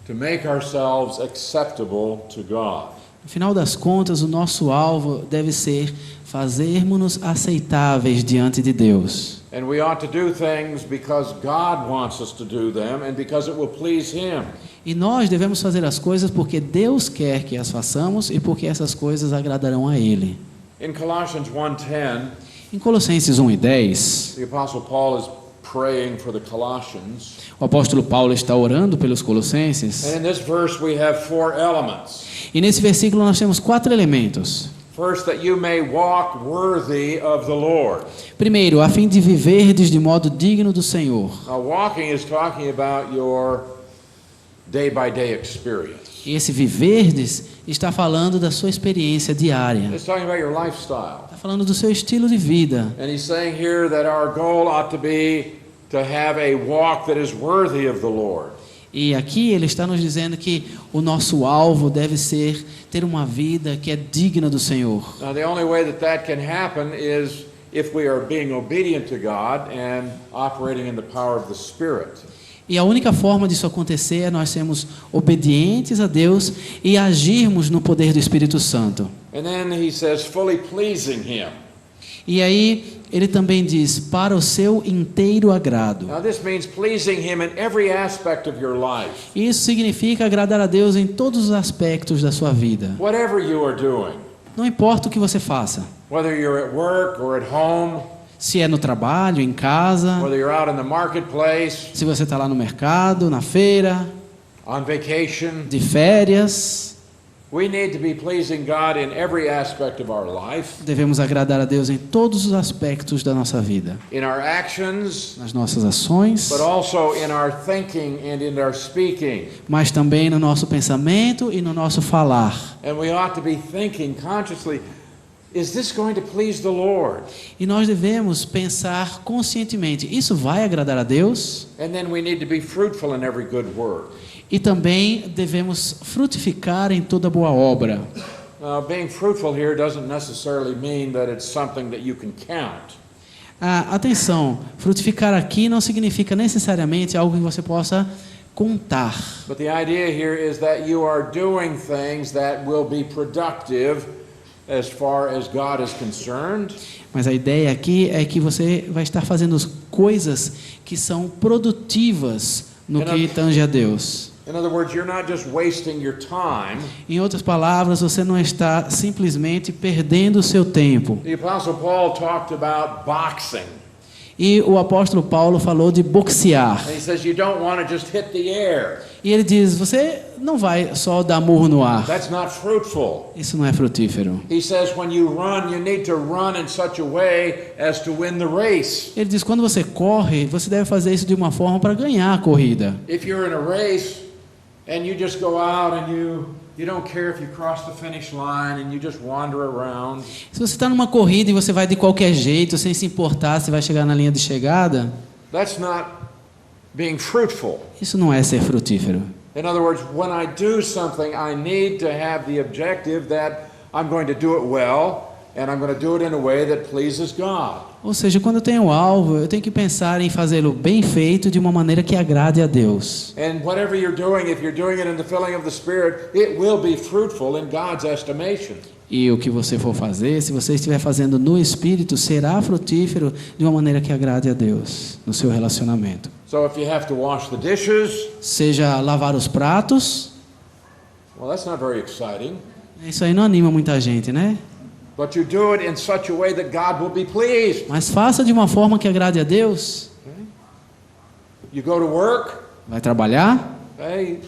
to make ourselves acceptable to God. No final das contas, o nosso alvo deve ser fazermos-nos aceitáveis diante de Deus. And we ought to do things because God wants us to do them and because it will please Him. E nós devemos fazer as coisas porque Deus quer que as façamos e porque essas coisas agradarão a Ele. In Colossians 1:10, Em Colossenses 1 e 10, the Apostle Paul is praying for the Colossians. o apóstolo Paulo está orando pelos Colossenses. And in this verse we have 4 elements. E nesse versículo nós temos 4 elementos. First, that you may walk worthy of the Lord. Primeiro, a fim de viverdes de modo digno do Senhor. Now, walking is talking about your day-by-day experience. E esse viverdes está falando da sua experiência diária. It's talking about your lifestyle. Está falando do seu estilo de vida. And he's saying here that our goal ought to be to have a walk that is worthy of the Lord. E aqui ele está nos dizendo que o nosso alvo deve ser ter uma vida que é digna do Senhor. Now, the only way that can happen is if we are being obedient to God and operating in the power of the Spirit. E a única forma disso acontecer é nós sermos obedientes a Deus e agirmos no poder do Espírito Santo. And then he says, fully pleasing Him. E aí ele também diz: para o seu inteiro agrado. Now, this means pleasing Him in every aspect of your life. Isso significa agradar a Deus em todos os aspectos da sua vida. Whatever you are doing, Não importa o que você faça. whether you're at work or at home, Se é no trabalho, em casa, whether you're out in the marketplace, se você está lá no mercado, na feira, on vacation, de férias, we need to be pleasing God in every aspect of our life, devemos agradar a Deus em todos os aspectos da nossa vida. in our actions, Nas nossas ações, but also in our thinking and in our speaking. mas também no nosso pensamento e no nosso falar. And we ought to be thinking consciously, is this going to please the Lord? E nós devemos pensar conscientemente: isso vai agradar a Deus? And then we need to be fruitful in every good work. E também devemos frutificar em toda boa obra. Now, being fruitful here doesn't necessarily mean that it's something that you can count. Atenção, frutificar aqui não significa necessariamente algo que você possa contar. But the idea here is that you are doing things that will be productive as far as God is concerned. Mas a ideia aqui é que você vai estar fazendo coisas que são produtivas no que tange a Deus. In other words, you're not just wasting your time. Em outras palavras, você não está simplesmente perdendo o seu tempo. The Apostle Paul talked about boxing. E o apóstolo Paulo falou de boxear. And he says you don't want to just hit the air. E ele diz: você não vai só dar murro no ar. That's not fruitful. Isso não é frutífero. He says when you run, you need to run in such a way as to win the race. Ele diz: quando você corre, você deve fazer isso de uma forma para ganhar a corrida. If you're in a race and you just go out and you don't care if you cross the finish line and you just wander around. Se você está numa corrida e você vai de qualquer jeito, sem se importar se vai chegar na linha de chegada, That's not being fruitful. isso não é ser frutífero. In other words, when I do something, I need to have the objective that I'm going to do it well and I'm going to do it in a way that pleases God. Ou seja, quando eu tenho alvo, eu tenho que pensar em fazê-lo bem feito de uma maneira que agrade a Deus. And whatever you're doing, if you're doing it in the filling of the Spirit, it will be fruitful in God's estimation. E o que você for fazer, se você estiver fazendo no Espírito, será frutífero de uma maneira que agrade a Deus no seu relacionamento. So if you have to wash the dishes, Seja lavar os pratos, well, that's not very exciting. isso aí não anima muita gente, né? But you do it in such a way that God will be pleased. Mas faça de uma forma que agrade a Deus. You go to work, Vai trabalhar, okay?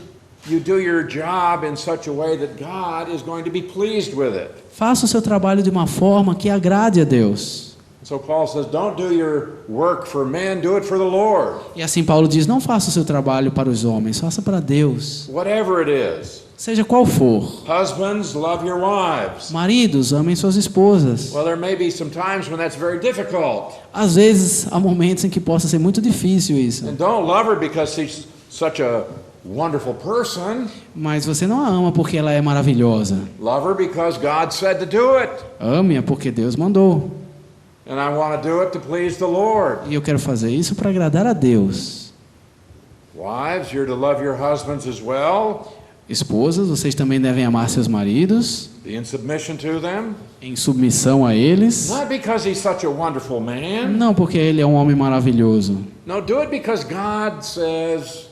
You do your job in such a way that God is going to be pleased with it. faça o seu trabalho de uma forma que agrade a Deus. So Paul says, don't do your work for men, do it for the Lord. E assim Paulo diz, não faça o seu trabalho para os homens, faça para Deus. Whatever it is. Seja qual for. Husbands, love your wives. Maridos, amem suas esposas. Well, there may be some times when that's very difficult. Às vezes, há momentos em que possa ser muito difícil isso. And don't love her because she's such a wonderful person. Mas você não a ama porque ela é maravilhosa. Love her because God said to do it. Ame-a porque Deus mandou. And I want to do it to please the Lord. E eu quero fazer isso para agradar a Deus. Wives, you're to love your husbands as well. Esposas, vocês também devem amar seus maridos, Be in submission to them. em submissão a eles. Not because he's such a wonderful man. Não porque ele é um homem maravilhoso. No, do it because God says,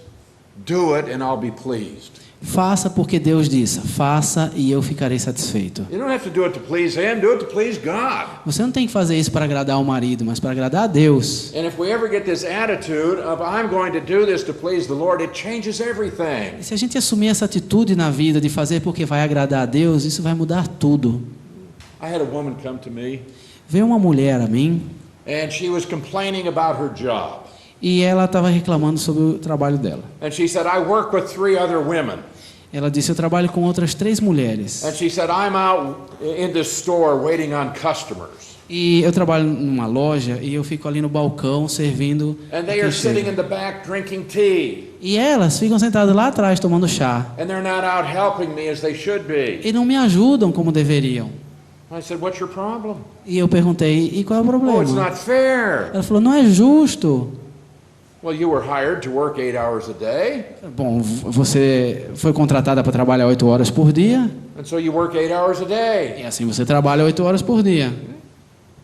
do it and I'll be pleased. Faça porque Deus diz, faça e eu ficarei satisfeito. You don't have to do it to please him, do it to please God. Você não tem que fazer isso para agradar o marido, mas para agradar a Deus. And if we ever get this attitude of I'm going to do this to please the Lord, it changes everything. E se a gente assumir essa atitude na vida de fazer porque vai agradar a Deus, isso vai mudar tudo. I had a woman come to me Veio uma mulher a mim and she was complaining about her job. e ela estava reclamando sobre o trabalho dela. And she said, I work with 3 other women. Ela disse, eu trabalho com outras 3 mulheres. And she said, I'm out in this store waiting on customers. E eu trabalho numa loja e eu fico ali no balcão servindo. And a they quem are chega. sitting in the back drinking tea. E elas ficam sentadas lá atrás tomando chá. And they're not out helping me as they should be. E não me ajudam como deveriam. I said, what's your problem? E eu perguntei, e qual é o Oh, it's problema? not fair. Ela falou, não é justo. Well, you were hired to work 8 hours a day. Bom, você foi contratada para trabalhar 8 horas por dia. And so you work 8 hours a day. E assim você trabalha 8 horas por dia.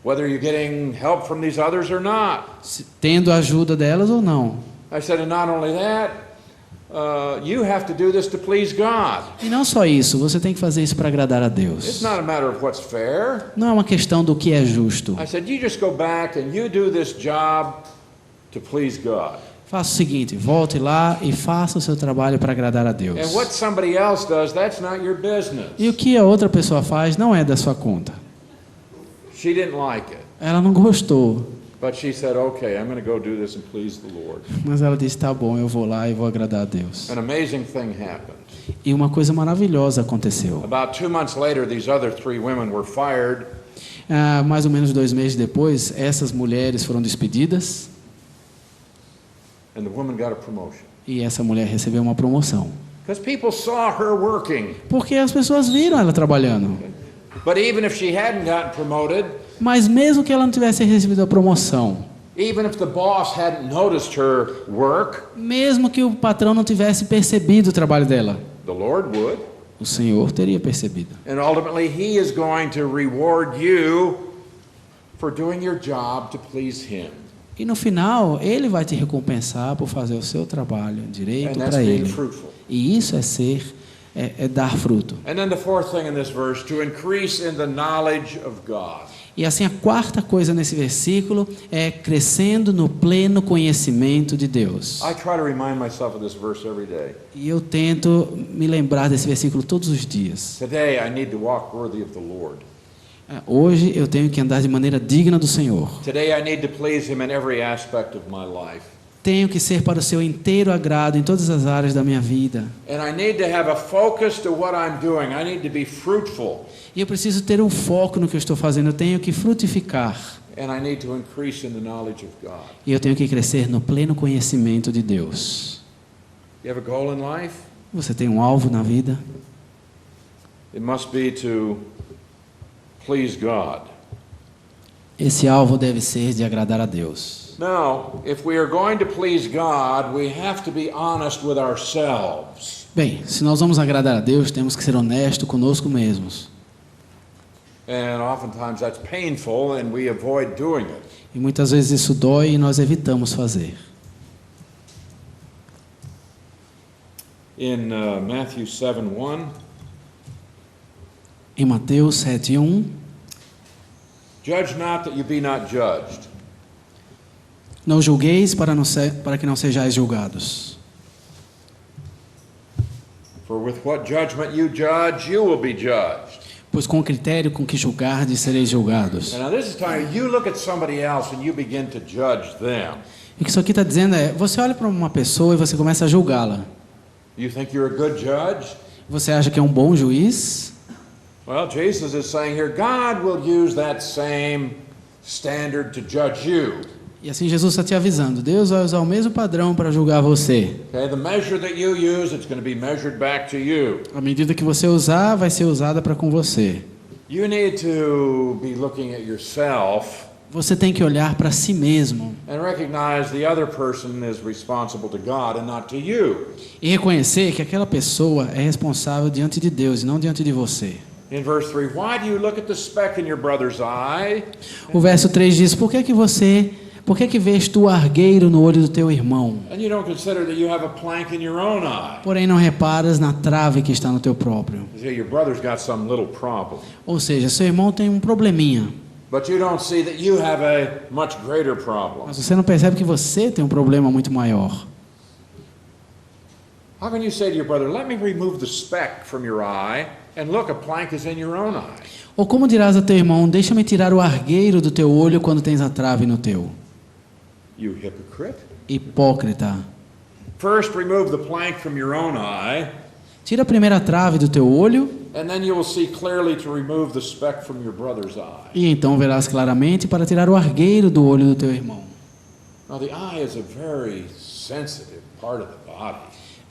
Whether you're getting help from these others or not. Tendo a ajuda delas ou não. I said, and not only that, you have to do this to please God. E não só isso, você tem que fazer isso para agradar a It's Deus. not a matter of what's fair. Não é uma questão do que é justo. I said, you just go back and you do this job to please God. Faça o seguinte, volte lá e faça o seu trabalho para agradar a Deus. And what somebody else does, that's not your business. E o que a outra pessoa faz não é da sua conta. She didn't like it, Ela não gostou, but she said, okay, I'm going to go do this and please the Lord. mas ela disse, tá bom, eu vou lá e vou agradar a Deus. An amazing thing happened. E uma coisa maravilhosa aconteceu. About 2 months later, these other 3 women were fired. Mais ou menos 2 meses depois, essas mulheres foram despedidas And the woman got a promotion. e essa mulher recebeu uma promoção. Because people saw her working. Porque as pessoas viram ela trabalhando. But even if she hadn't gotten promoted, Mas mesmo que ela não tivesse recebido a promoção, even if the boss hadn't noticed her work, mesmo que o patrão não tivesse percebido o trabalho dela, the Lord would. o Senhor teria percebido. And ultimately, He is going to reward you for doing your job to please Him. E no final, Ele vai te recompensar por fazer o seu trabalho direito And that's para being Ele. fruitful. E isso é dar fruto. And then the fourth thing in this verse, to increase in the knowledge of God. E assim, a quarta coisa nesse versículo é crescendo no pleno conhecimento de Deus. I try to remind myself of this verse every day. E eu tento me lembrar desse versículo todos os dias. Today, I need to walk worthy of the Lord. Hoje eu tenho que andar de maneira digna do Senhor. Today, I need to please Him in every aspect of my life. Tenho que ser para o seu inteiro agrado em todas as áreas da minha vida. And I need to have a focus to what I'm doing. I need to be fruitful. E eu preciso ter um foco no que eu estou fazendo. Eu tenho que frutificar. And I need to increase in the knowledge of God. E eu tenho que crescer no pleno conhecimento de Deus. You have a goal in life? Você tem um alvo na vida? It must be to please God. Esse alvo deve ser de agradar a Deus. Now, if we are going to please God, we have to be honest with ourselves. Bem, se nós vamos agradar a Deus, temos que ser honestos conosco mesmos. And oftentimes that's painful and we avoid doing it. E muitas vezes isso dói e nós evitamos fazer. In Matthew 7:1, Em Mateus 7:1, judge not that you be not judged. não julgueis para que não sejais julgados. For with what judgment you judge, you will be judged. Pois com o critério com que julgardes, sereis julgados. And now this is time you look at somebody else and you begin to judge them. E o que isso aqui está dizendo é, você olha para uma pessoa e você começa a julgá-la. You think you're a good judge? Você acha que é um bom juiz? Well, Jesus is saying here, God will use that same standard to judge you. E assim Jesus está te avisando, Deus vai usar o mesmo padrão para julgar você. Okay, the measure that you use, it's going to be measured back to you. A medida que você usar, vai ser usada para com você. You need to be looking at yourself Você tem que olhar para si mesmo and recognize the other person is responsible to God and not to you. e reconhecer que aquela pessoa é responsável diante de Deus e não diante de você. In verse 3, why do you look at the speck in your brother's eye? O verso 3 diz, por que vês tu argueiro no olho do teu irmão? And you don't consider that you have a plank in your own eye. Porém não reparas na trave que está no teu próprio. You say your brother's got some little problem. Ou seja, seu irmão tem um probleminha, But you don't see that you have a much greater problem. mas você não percebe que você tem um problema muito maior. How can you say to your brother, let me remove the speck from your eye, and look, a plank is in your own eye? Ou como dirás a teu irmão, deixa-me tirar o argueiro do teu olho quando tens a trave no teu? You hypocrite. Hipócrita. First, remove the plank from your own eye, Tira a primeira trave do teu olho, and then you will see clearly to remove the speck from your brother's eye. e então verás claramente para tirar o argueiro do olho do teu irmão. Now, the eye is a very sensitive part of the body.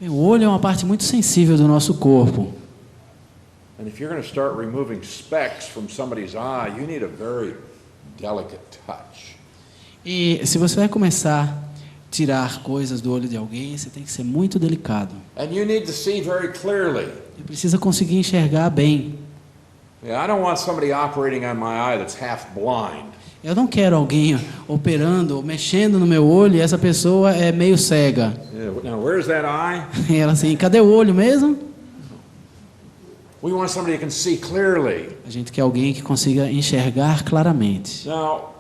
O olho é uma parte muito sensível do nosso corpo. And if you're going to start removing specks from somebody's eye, you need a very delicate touch. E se você vai começar a tirar coisas do olho de alguém, você tem que ser muito delicado. And you need to see very clearly. Você precisa conseguir enxergar bem. I don't want somebody operating on my eye that's half blind. Eu não quero alguém operando, mexendo no meu olho e essa pessoa é meio cega. Now, where's that eye? E ela assim, cadê o olho mesmo? We want somebody who can see clearly. A gente quer alguém que consiga enxergar claramente. Now,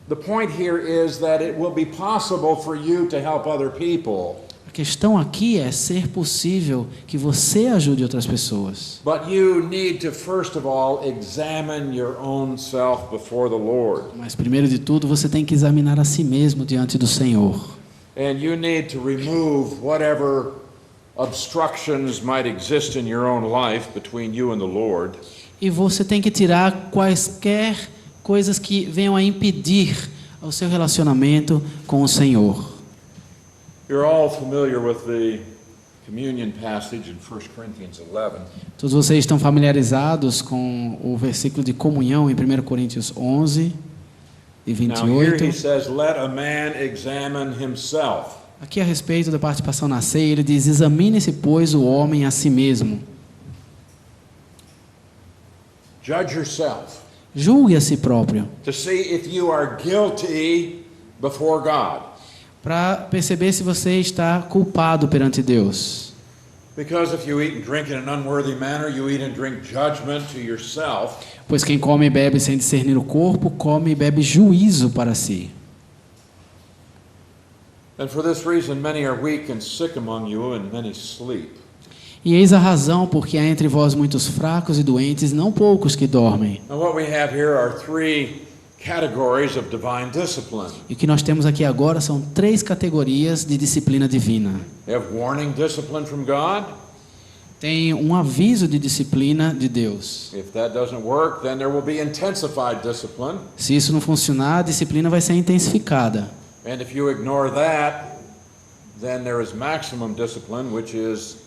the point here is that it will be possible for you to help other people. A questão aqui é ser possível que você ajude outras pessoas. But you need to first of all examine your own self before the Lord. Mas primeiro de tudo, você tem que examinar a si mesmo diante do Senhor. And you need to remove whatever obstructions might exist in your own life between you and the Lord. E você tem que tirar quaisquer coisas que venham a impedir o seu relacionamento com o Senhor. You're all familiar with the communion passage in 1 Corinthians 11. Todos vocês estão familiarizados com o versículo de comunhão em 1 Coríntios 11 e Now here 28. he says, let a man examine himself. Aqui a respeito da participação na ceia, ele diz, examine-se, pois, o homem a si mesmo. Judge yourself Julgue a si próprio, to see if you are guilty before God. para perceber se você está culpado perante Deus. Because if you eat and drink in an unworthy manner, you eat and drink judgment to yourself. Pois quem come e bebe sem discernir o corpo, come e bebe juízo para si. And for this reason many are weak and sick among you, and many sleep. E eis a razão porque há entre vós muitos fracos e doentes, não poucos que dormem. Now what we have here are three categories of divine discipline. E o que nós temos aqui agora são 3 categorias de disciplina divina. We have warning discipline from God. Tem um aviso de disciplina de Deus. If that doesn't work, then there will be intensified discipline. Se isso não funcionar, a disciplina vai ser intensificada. And if you ignore that, then there is maximum discipline, which is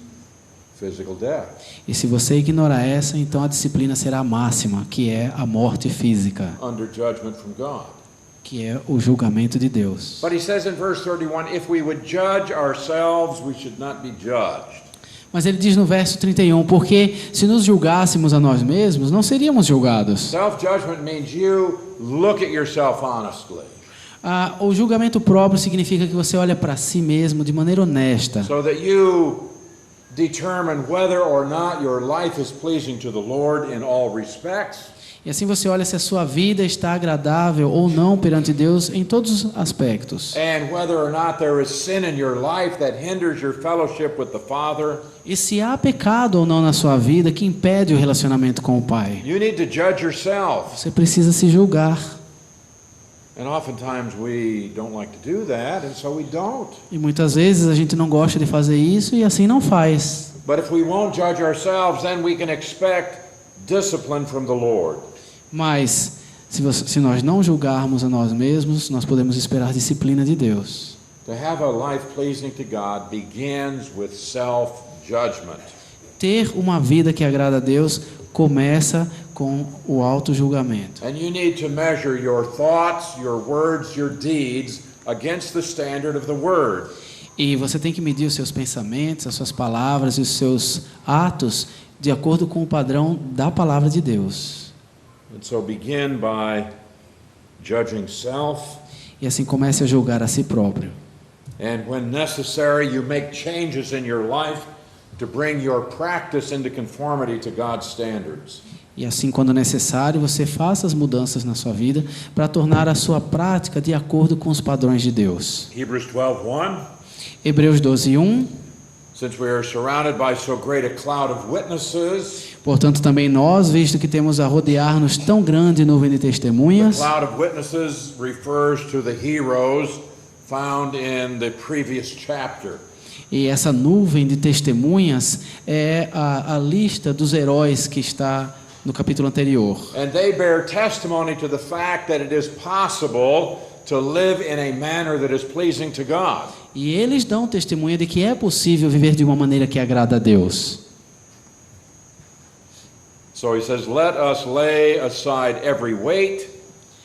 physical death. E se você ignorar essa, então a disciplina será a máxima, que é a morte física, Under judgment from God. que é o julgamento de Deus. But he says in verse 31, if we would judge ourselves, we should not be judged. Mas ele diz no verso 31, porque se nos julgássemos a nós mesmos, não seríamos julgados. Self-judgment means you look at yourself honestly, O julgamento próprio significa que você olha para si mesmo de maneira honesta, so that you determine whether or not your life is pleasing to the Lord in all respects. e assim você olha se a sua vida está agradável ou não perante Deus em todos os aspectos. And whether or not there is sin in your life that hinders your fellowship with the Father. E se há pecado ou não na sua vida que impede o relacionamento com o Pai. You need to judge yourself. Você precisa se julgar. And oftentimes we don't like to do that, and so we don't. E muitas vezes a gente não gosta de fazer isso e assim não faz. But if we won't judge ourselves, then we can expect discipline from the Lord. Mas se nós não julgarmos a nós mesmos, nós podemos esperar disciplina de Deus. To have a life pleasing to God begins with self-judgment. Ter uma vida que agrada a Deus começa com o auto-julgamento. And you need to measure your thoughts, your words, your deeds against the standard of the Word. E você tem que medir os seus pensamentos, as suas palavras e os seus atos de acordo com o padrão da palavra de Deus. And so begin by judging self, E assim comece a julgar a si próprio. and when necessary, you make changes in your life to bring your practice into conformity to God's standards. E assim, quando necessário, você faça as mudanças na sua vida para tornar a sua prática de acordo com os padrões de Deus. Hebrews 12:1. Hebreus 12:1. Since we are surrounded by so great a cloud of witnesses, Portanto, também nós, visto que temos a rodear-nos tão grande nuvem de the testemunhas, cloud of witnesses refers to the heroes found in the previous chapter. e essa nuvem de testemunhas é a lista dos heróis que está no capítulo anterior. And they bear testimony to the fact that it is possible to live in a manner that is pleasing to God. E eles dão testemunha de que é possível viver de uma maneira que agrada a Deus. So he says, let us lay aside every weight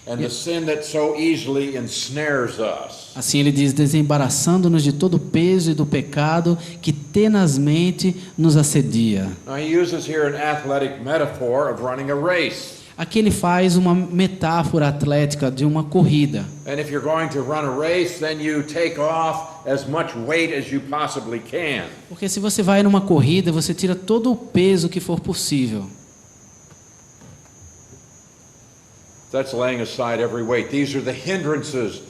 and the sin that so easily ensnares us. Assim ele diz, desembaraçando-nos de todo o peso e do pecado que tenazmente nos assedia. Now he uses here an athletic metaphor of running a race. Aqui ele faz uma metáfora atlética de uma corrida. And if you're going to run a race, then you take off as much weight as you possibly can. Porque se você vai numa corrida, você tira todo o peso que for possível. That's laying aside every weight. These are the hindrances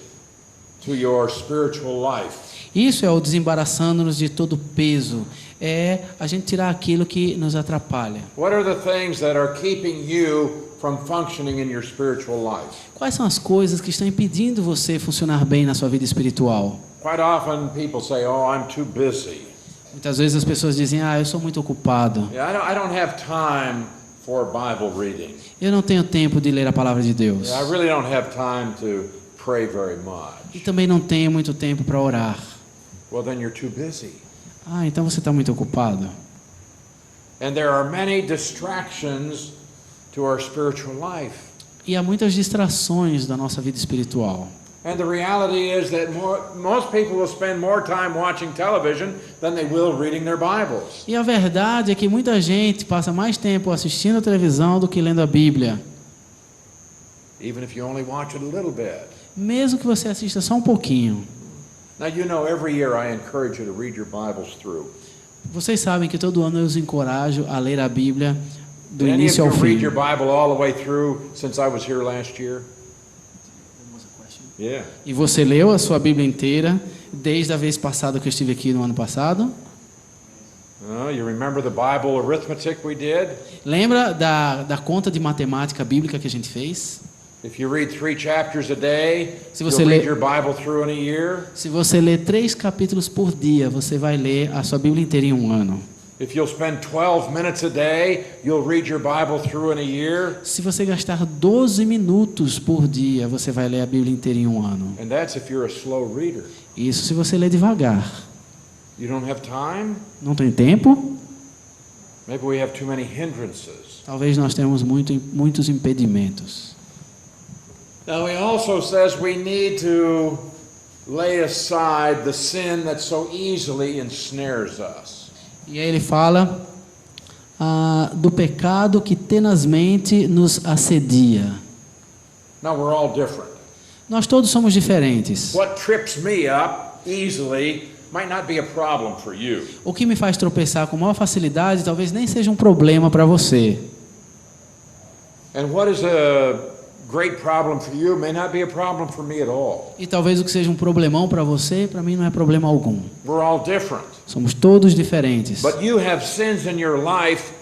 to your spiritual life. Isso é o desembaraçando-nos de todo o peso. É a gente tirar aquilo que nos atrapalha. What are the things that are keeping you from functioning in your spiritual life? Quais são as coisas que estão impedindo você funcionar bem na sua vida espiritual? Quite often people say, "Oh, I'm too busy. Muitas vezes as pessoas dizem, eu sou muito ocupado. I don't have time for Bible reading. Eu não tenho tempo de ler a palavra de Deus. I really don't have time to pray very much." E também não tenho muito tempo para orar. Well, then you're too busy. Então você está muito ocupado. And there are many distractions to our spiritual life. E há muitas distrações da nossa vida espiritual. And the reality is that most people will spend more time watching television than they will reading their Bibles. E a verdade é que muita gente passa mais tempo assistindo a televisão do que lendo a Bíblia. Even if you only watch it a little bit. Mesmo que você assista só um pouquinho. Now you know every year I encourage you to read your Bibles through. Vocês sabem que todo ano eu os encorajo a ler a Bíblia do Did any of início you ao read fim. your Bible all the way through since I was here last year? Yeah. E você leu a sua Bíblia inteira desde a vez passada que eu estive aqui no ano passado? You remember the Bible arithmetic we did? Lembra da conta de matemática bíblica que a gente fez? If you read 3 chapters a day, Se você you'll read lê- your Bible through in a year. Se você ler 3 capítulos por dia, você vai ler a sua Bíblia inteira em um ano. If you'll spend 12 minutes a day, you'll read your Bible through in a year. Se você gastar 12 minutos por dia, você vai ler a Bíblia inteira em um ano. And that's if you're a slow reader. Isso se você ler devagar. You don't have time? Não tem tempo? Maybe we have too many hindrances. Talvez nós tenhamos muitos impedimentos. Now he also says we need to lay aside the sin that so easily ensnares us. E aí ele fala do pecado que tenazmente nos assedia. Now we're all different. Nós todos somos diferentes. What trips me up easily might not be a problem for you. O que me faz tropeçar com maior facilidade talvez nem seja um problema para você. And what is a great problem for you may not be a problem for me at all. E talvez o que seja um problemão para você, para mim não é problema algum. We're all different. Somos todos diferentes. But you have sins in your life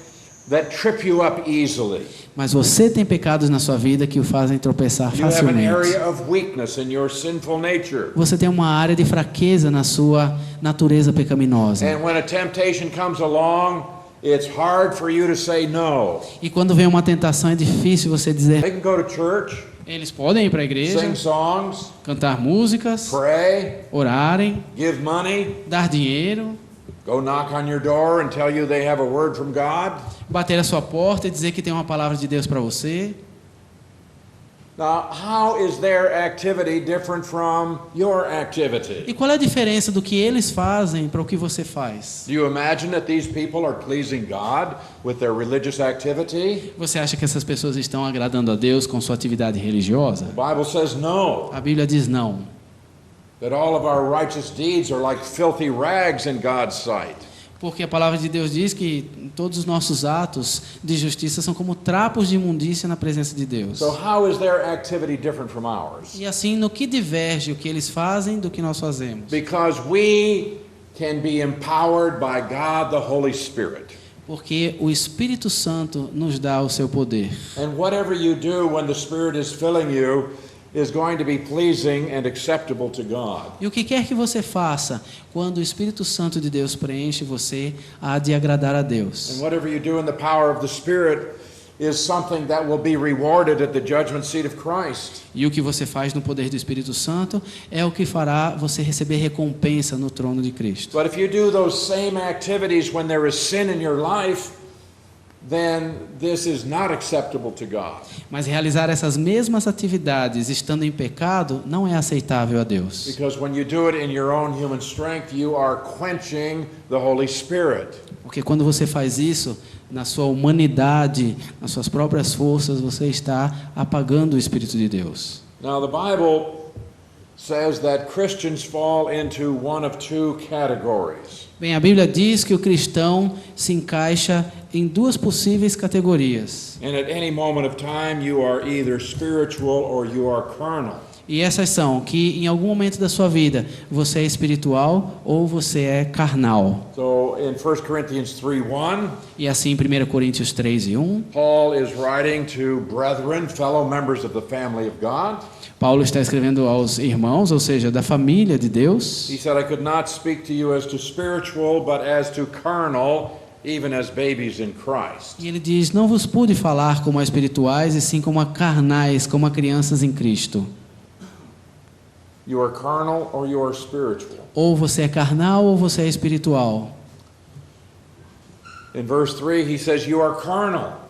that trip you up easily. Mas você tem pecados na sua vida que o fazem tropeçar You have an facilmente. area of weakness in your sinful nature. Você tem uma área de fraqueza na sua natureza pecaminosa. And when a temptation comes along, it's hard for you to say no. E quando vem uma tentação é difícil você dizer. They can go to church, Eles podem ir para a igreja, sing songs, cantar músicas, pray, orarem, give money, dar dinheiro, go knock on your door and tell you they have a word from God. bater a sua porta e dizer que tem uma palavra de Deus para você. Now, how is their activity different from your activity? E qual é a diferença do que eles fazem para o que você faz? Do you imagine that these people are pleasing God with their religious activity? Você acha que essas pessoas estão agradando a Deus com sua atividade religiosa? The Bible says no, A Bíblia diz não. that all of our righteous deeds are like filthy rags in God's sight. Porque a palavra de Deus diz que todos os nossos atos de justiça são como trapos de imundícia na presença de Deus. So how is their activity different from ours? E assim, no que diverge o que eles fazem do que nós fazemos? Because we can be empowered by God the Holy Spirit. Porque o Espírito Santo nos dá o seu poder. And whatever you do when the Spirit is filling you is going to be pleasing and acceptable to God. E o que quer que você faça, quando o Espírito Santo de Deus preenche você, há de agradar a Deus. And whatever you do in the power of the Spirit is something that will be rewarded at the judgment seat of Christ. E o que você faz no poder do Espírito Santo é o que fará você receber recompensa no trono de Cristo. But if you do those same activities when there is sin in your life, then this is not acceptable to God. Mas realizar essas mesmas atividades estando em pecado não é aceitável a Deus. Because when you do it in your own human strength, you are quenching the Holy Spirit. Porque quando você faz isso, na sua humanidade, nas suas próprias forças, você está apagando o Espírito de Deus. Now the Bible says that Christians fall into one of two categories. Bem, a Bíblia diz que o cristão se encaixa em duas possíveis categorias. And at any moment of time you are either spiritual or you are carnal. E essas são que em algum momento da sua vida você é espiritual ou você é carnal. So in 1 Corinthians 3:1, E assim em 1 Coríntios 3:1, Paul is writing to brethren, fellow members of the family of God. Paulo está escrevendo aos irmãos, ou seja, da família de Deus. He said, I could not speak to you as to spiritual, but as to carnal, even as babies in Christ. E ele diz: não vos pude falar como a espirituais, e sim como a carnais, como a crianças em Cristo. You are carnal or you are spiritual. Ou você é carnal ou você é espiritual. In verse 3, he says, you are carnal.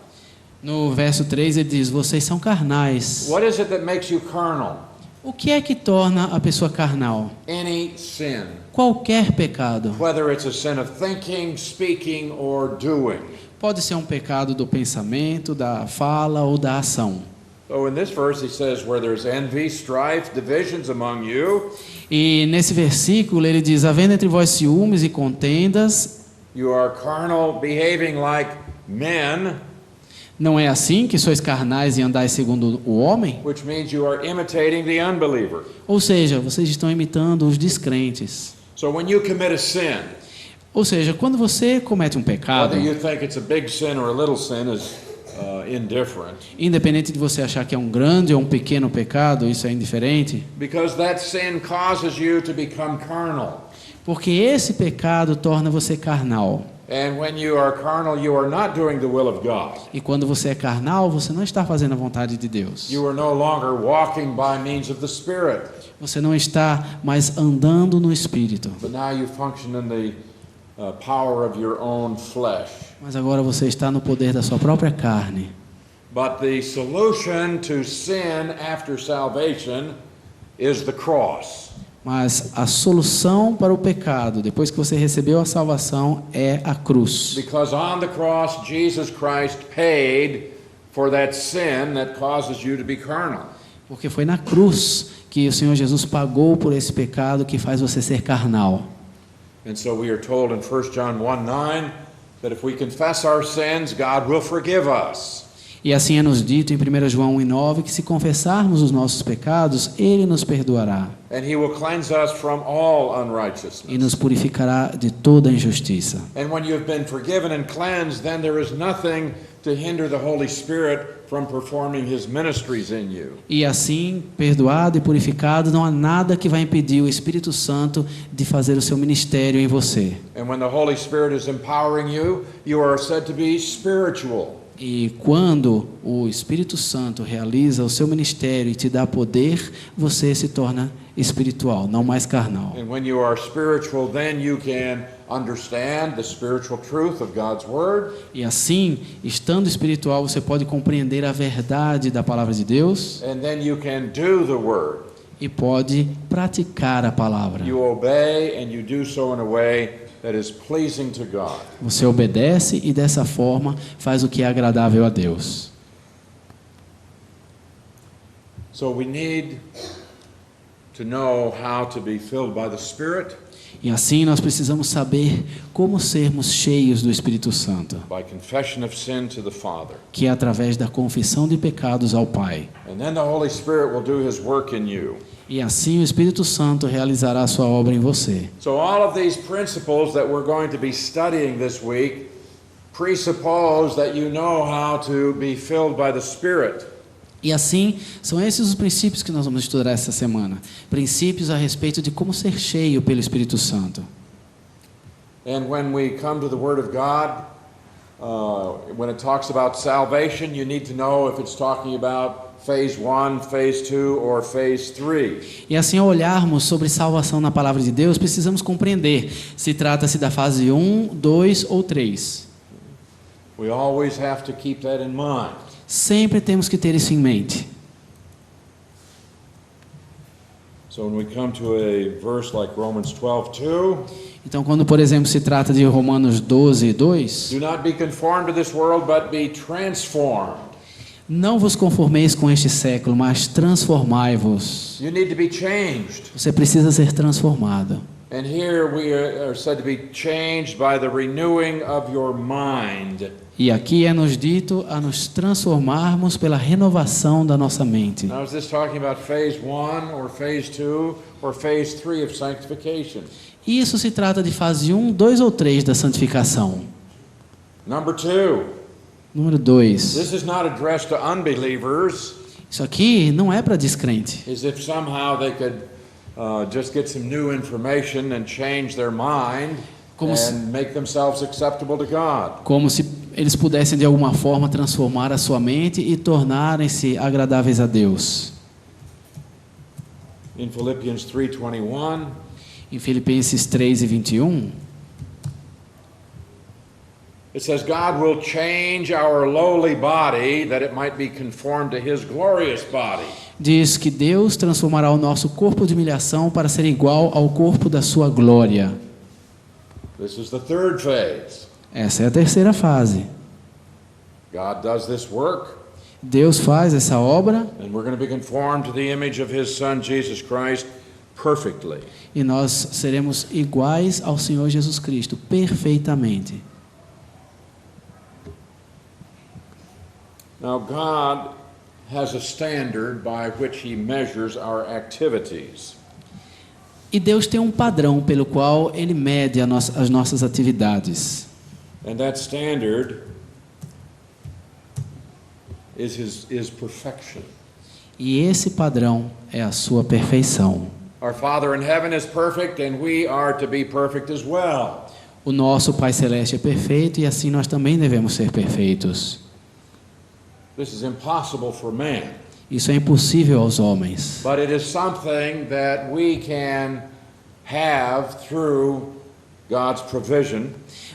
No verso 3 ele diz: vocês são carnais. What is it that makes you carnal? O que é que torna a pessoa carnal? Any sin, Qualquer pecado. whether it's a sin of thinking, speaking, or doing. Pode ser um pecado do pensamento, da fala ou da ação. So in this verse he says, where there's envy, strife, divisions among you, E nesse versículo ele diz: havendo entre vós ciúmes e contendas, you are carnal, behaving like men, não é assim que sois carnais e andais segundo o homem? which means you are imitating the unbeliever. Ou seja, vocês estão imitando os descrentes. So when you commit a sin, Ou seja, quando você comete um pecado, whether you think it's a big sin or a little sin is indifferent. independente de você achar que é um grande ou um pequeno pecado, isso é indiferente, Because that sin causes you to become carnal. porque esse pecado torna você carnal. And when you are carnal, you are not doing the will of God. E quando você é carnal, você não está fazendo a vontade de Deus. You are no longer walking by means of the Spirit, Você não está mais andando no Espírito. but now you function in the power of your own flesh. Mas agora você está no poder da sua própria carne. But the solution to sin after salvation is the cross. Mas a solução para o pecado, depois que você recebeu a salvação, é a cruz. Because on the cross, Jesus Christ paid for that sin that causes you to be carnal. Porque foi na cruz que o Senhor Jesus pagou por esse pecado que faz você ser carnal. And so we are told in 1 John 1:9 that if we confess our sins, God will forgive us. E assim é nos dito em 1 João 1:9 que se confessarmos os nossos pecados, Ele nos perdoará And he will cleanse us from all e unrighteousness. nos purificará de toda injustiça. And when you have been forgiven and cleansed, then there is nothing to hinder the Holy Spirit from performing his ministries in you. E assim, perdoado e purificado, não há nada que vai impedir o Espírito Santo de fazer o seu ministério em você. And when the Holy Spirit is empowering you, you are said to be spiritual. E quando o Espírito Santo realiza o seu ministério e te dá poder, você se torna espiritual, não mais carnal. And when you are spiritual, then you can understand the spiritual truth of God's word. E assim, estando espiritual, você pode compreender a verdade da palavra de Deus And then you can do the word. e pode praticar a palavra. You obey and you do so in a way that is pleasing to God. Você obedece e dessa forma faz o que é agradável a Deus. So we need to know how to be filled by the Spirit, E assim nós precisamos saber como sermos cheios do Espírito Santo, by confession of sin to the Father. que é através da confissão de pecados ao Pai. And then the Holy Spirit will do his work in you. E assim o Espírito Santo realizará a sua obra em você. So all of these principles that we're going to be studying this week presuppose that you know how to be filled by the Spirit. E assim, são esses os princípios que nós vamos estudar essa semana. Princípios a respeito de como ser cheio pelo Espírito Santo. And when we come to the Word of God, when it talks about salvation, you need to know if it's talking about phase 1, phase 2, or phase 3. E assim, ao olharmos sobre salvação na palavra de Deus, precisamos compreender se trata-se da fase 1, 2 ou 3. We always have to keep that in mind. Sempre temos que ter isso em mente. So when we come to a verse like Romans 12:2, Então, quando, por exemplo, se trata de Romanos 12, 2, do not be conformed to this world, but be transformed. não vos conformeis com este século, mas transformai-vos. You need to be changed. Você precisa ser transformado. And here we are said to be changed by the renewing of your mind. E aqui é nos dito a nos transformarmos pela renovação da nossa mente. Now, is this talking about phase 1 or phase 2 or phase 3 of sanctification? Isso se trata de fase 1, 2 ou 3 da santificação. Number 2, Número 2. this is not addressed to unbelievers, Isso aqui não é para descrente. as if somehow they could just get some new information and change their mind Como se- and make themselves acceptable to God. Como se eles pudessem de alguma forma transformar a sua mente e tornarem-se agradáveis a Deus. In Philippians 3:21, Em Filipenses 3:21, it says, God will change our lowly body that it might be conformed to his glorious body. diz que Deus transformará o nosso corpo de humilhação para ser igual ao corpo da sua glória. This is the third phase. Essa é a terceira fase. God does this work, Deus faz essa obra and we're going to be conformed to the image of his Son, Jesus Christ, perfectly. e nós seremos iguais ao Senhor Jesus Cristo, perfeitamente. Now, God has a standard by which he measures our activities. E Deus tem um padrão pelo qual Ele mede as nossas atividades. And that standard is his perfection. E esse padrão é a sua perfeição. Our Father in heaven is perfect, and we are to be perfect as well. O nosso Pai Celeste é perfeito e assim nós também devemos ser perfeitos. This is impossible for man, Isso é impossível aos homens. but it is something that we can have through God's provision,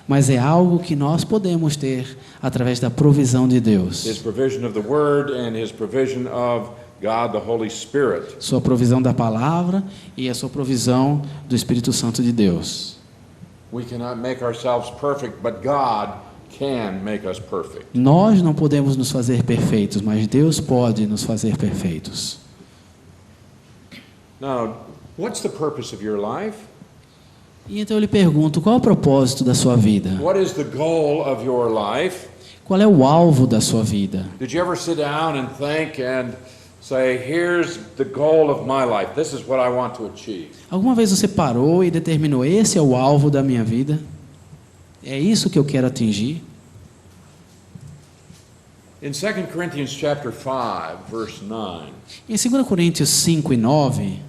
mas é algo que nós podemos ter através da provisão de His Deus. provision of the Word and His provision of God, the Holy Spirit. Sua provisão da palavra e a sua provisão do Espírito Santo de Deus. We cannot make ourselves perfect, but God can make us perfect. Nós não podemos nos fazer perfeitos, mas Deus pode nos fazer perfeitos. Now, what's the purpose of your life? E então eu lhe pergunto, qual é o propósito da sua vida? What is the goal of your life? Qual é o alvo da sua vida? Did you ever sit down and think and say, here's the goal of my life. This is what I want to achieve. Alguma vez você parou e determinou, esse é o alvo da minha vida? É isso que eu quero atingir? In 2 Corinthians chapter 5, verse 9, Em 2 Coríntios 5 e 9,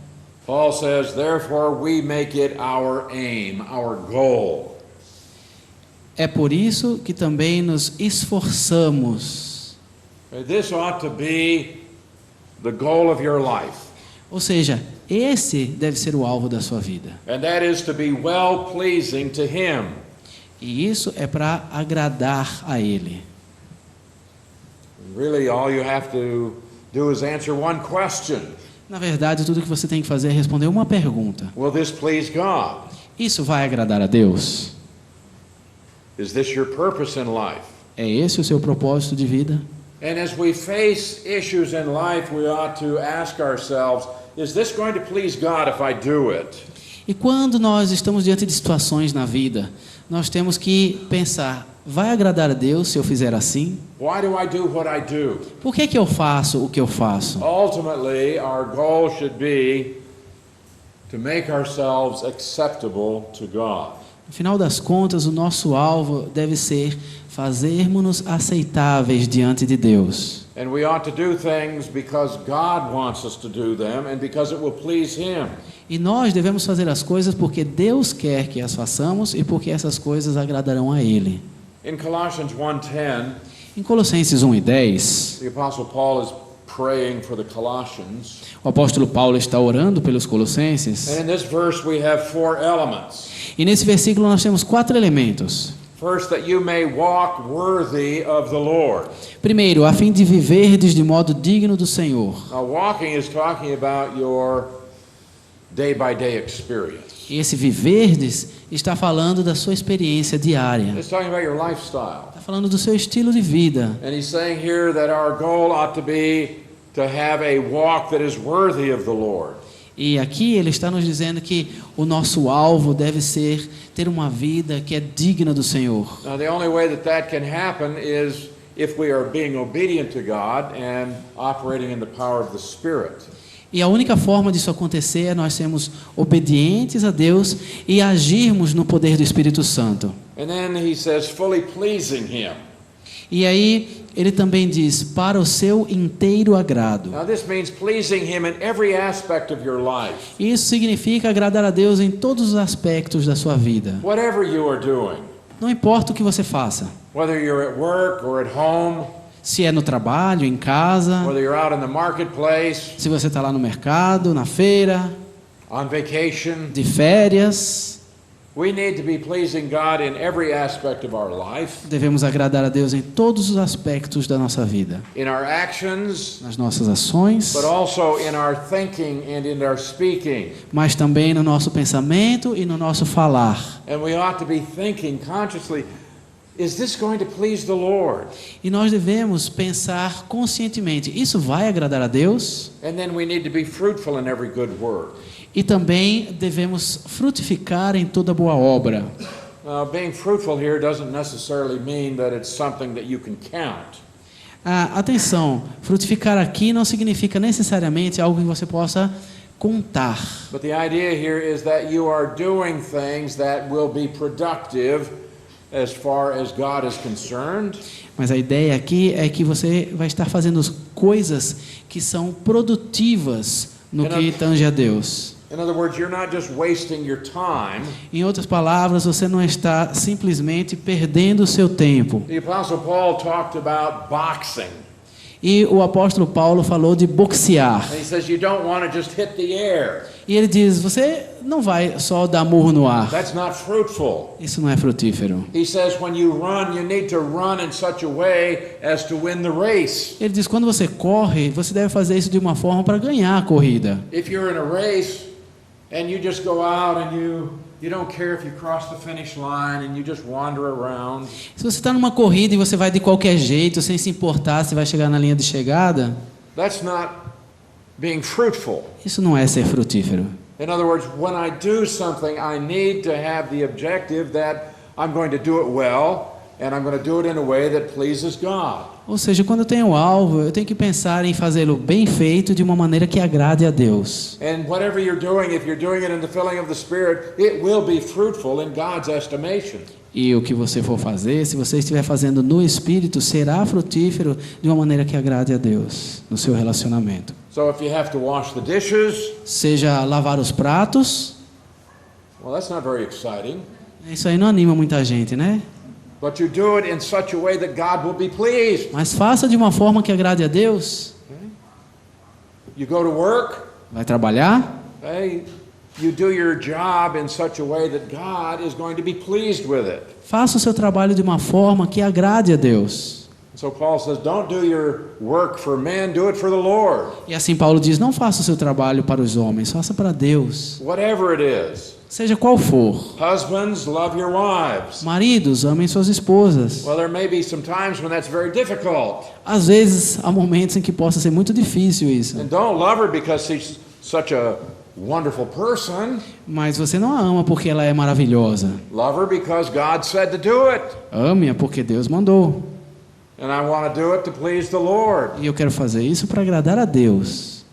Paul says, therefore we make it our aim, our goal. é por isso que também nos esforçamos. This ought to be the goal of your life. Ou seja, esse deve ser o alvo da sua vida. And that is to be well-pleasing to Him. E isso é para agradar a Ele. Really, all you have to do is answer one question. Na verdade, tudo que você tem que fazer é responder uma pergunta. Will this please God? Isso vai agradar a Deus? Is this your purpose in life? É esse o seu propósito de vida? And as we face issues in life, we ought to ask ourselves, is this going to please God if I do it? E quando nós estamos diante de situações na vida, nós temos que pensar, vai agradar a Deus se eu fizer assim? Why do I do what I do? Por que eu faço o que eu faço? Ultimately, our goal should be to make ourselves acceptable to God. No final das contas, o nosso alvo deve ser fazermos-nos aceitáveis diante de Deus. And we ought to do things because God wants us to do them and because it will please Him. E nós devemos fazer as coisas porque Deus quer que as façamos e porque essas coisas agradarão a Ele. In Colossians 1:10, Em Colossenses 1 e 10, the Apostle Paul is praying for the Colossians. o apóstolo Paulo está orando pelos Colossenses. And in this verse we have 4 elements. E nesse versículo nós temos 4 elementos. First, that you may walk worthy of the Lord. Primeiro, a fim de viverdes de modo digno do Senhor. Now, walking is talking about your day-by-day experience. E esse viverdes está falando da sua experiência diária. It's talking about your lifestyle. Está falando do seu estilo de vida. And he's saying here that our goal ought to be to have a walk that is worthy of the Lord. E aqui ele está nos dizendo que o nosso alvo deve ser ter uma vida que é digna do Senhor. Now, the only way that can happen is if we are being obedient to God and operating in the power of the Spirit. E a única forma disso acontecer é nós sermos obedientes a Deus e agirmos no poder do Espírito Santo. And then he says, fully pleasing Him. E aí ele também diz, para o seu inteiro agrado. Now, this means pleasing Him in every aspect of your life. Isso significa agradar a Deus em todos os aspectos da sua vida. Whatever you are doing, Não importa o que você faça. whether you're at work or at home, Se é no trabalho, em casa, whether you're out in the marketplace, se você está lá no mercado, na feira, on vacation, de férias, we need to be pleasing God in every aspect of our life, devemos agradar a Deus em todos os aspectos da nossa vida. in our actions, Nas nossas ações, but also in our thinking and in our speaking. mas também no nosso pensamento e no nosso falar. And we ought to be thinking consciously, is this going to please the Lord? E nós devemos pensar conscientemente, isso vai agradar a Deus? And then we need to be fruitful in every good work. E também devemos frutificar em toda boa obra. Now, being fruitful here doesn't necessarily mean that it's something that you can count. Atenção, frutificar aqui não significa necessariamente algo que você possa contar. But the idea here is that you are doing things that will be productive as far as God is concerned. Mas a ideia aqui é que você vai estar fazendo coisas que são produtivas no que tange a Deus. In other words, you're not just wasting your time. Em outras palavras, você não está simplesmente perdendo o seu tempo. The Apostle Paul talked about boxing. E o apóstolo Paulo falou de boxear. And he says you don't want to just hit the air. E ele diz, você não vai só dar murro no ar. That's not fruitful. Isso não é frutífero. He says when you run, you need to run in such a way as to win the race. Ele diz, quando você corre, você deve fazer isso de uma forma para ganhar a corrida. If you're in a race and you just go out and you don't care if you cross the finish line and you just wander around. Se você está numa corrida e você vai de qualquer jeito, sem se importar se vai chegar na linha de chegada, That's not being fruitful. isso não é ser frutífero. In other words, when I do something, I need to have the objective that I'm going to do it well and I'm going to do it in a way that pleases God. Ou seja, quando eu tenho alvo, eu tenho que pensar em fazê-lo bem feito de uma maneira que agrade a Deus. And whatever you're doing, if you're doing it in the filling of the Spirit, it will be fruitful in God's estimation. E o que você for fazer, se você estiver fazendo no Espírito, será frutífero de uma maneira que agrade a Deus no seu relacionamento. So if you have to wash the dishes, Seja lavar os pratos, well, that's not very exciting. isso aí não anima muita gente, né? But you do it in such a way that God will be pleased. Mas faça de uma forma que agrade a Deus. You go to work, Vai trabalhar, hey, you do your job in such a way that God is going to be pleased with it. faça o seu trabalho de uma forma que agrade a Deus. So Paul says, don't do your work for men, do it for the Lord. E assim Paulo diz, não faça o seu trabalho para os homens, faça para Deus. Whatever it is. Seja qual for. Husbands, love your wives. Maridos, amem suas esposas. Well, there may be some times when that's very difficult. Às vezes, há momentos em que possa ser muito difícil isso. And don't love her because she's such a wonderful person. Mas você não a ama porque ela é maravilhosa. Love her because God said to do it. Ame-a porque Deus mandou. And I want to do it to please the Lord. E eu quero fazer isso para agradar a Deus.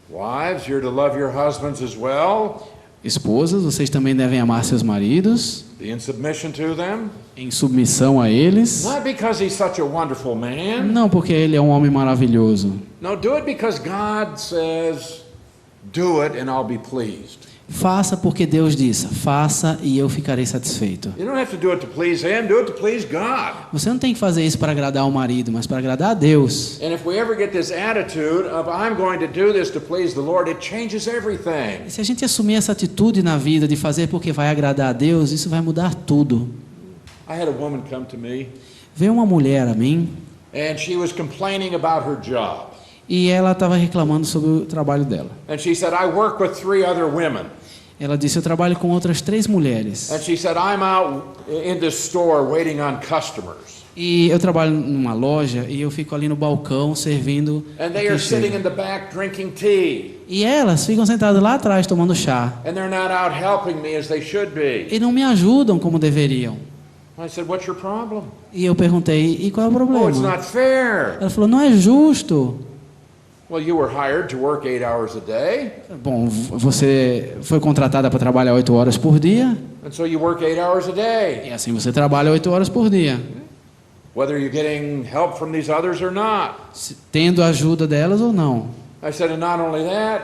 Wives, you're to love your husbands as well. Esposas, vocês também devem amar seus maridos, Be in submission to them. em submissão a eles. Not because he's such a wonderful man. Não porque ele é um homem maravilhoso. No, do it because God says, do it and I'll be pleased. Faça porque Deus diz, faça e eu ficarei satisfeito. You don't have to do it to please him, do it to please God. Você não tem que fazer isso para agradar o marido, mas para agradar a Deus. And if we ever get this attitude of I'm going to do this to please the Lord, it changes everything. E se a gente assumir essa atitude na vida de fazer porque vai agradar a Deus, isso vai mudar tudo. I had a woman come to me Veio uma mulher a mim and she was complaining about her job. e ela estava reclamando sobre o trabalho dela. And she said, I work with 3 other women. Ela disse, eu trabalho com outras 3 mulheres. And she said, I'm out in this store waiting on customers. E eu trabalho numa loja e eu fico ali no balcão servindo. And a they quem are sitting chega. in the back drinking tea. E elas ficam sentadas lá atrás tomando chá. And they're not out helping me as they should be. E não me ajudam como deveriam. I said, what's your problem? E eu perguntei, e qual é o Oh, it's problema? not fair. Ela falou, não é justo. Well, you were hired to work 8 hours a day. Bom, você foi contratada para trabalhar 8 horas por dia. And so you work 8 hours a day. E assim você trabalha 8 horas por dia. Whether you're getting help from these others or not. Tendo a ajuda delas ou não. I said, and not only that,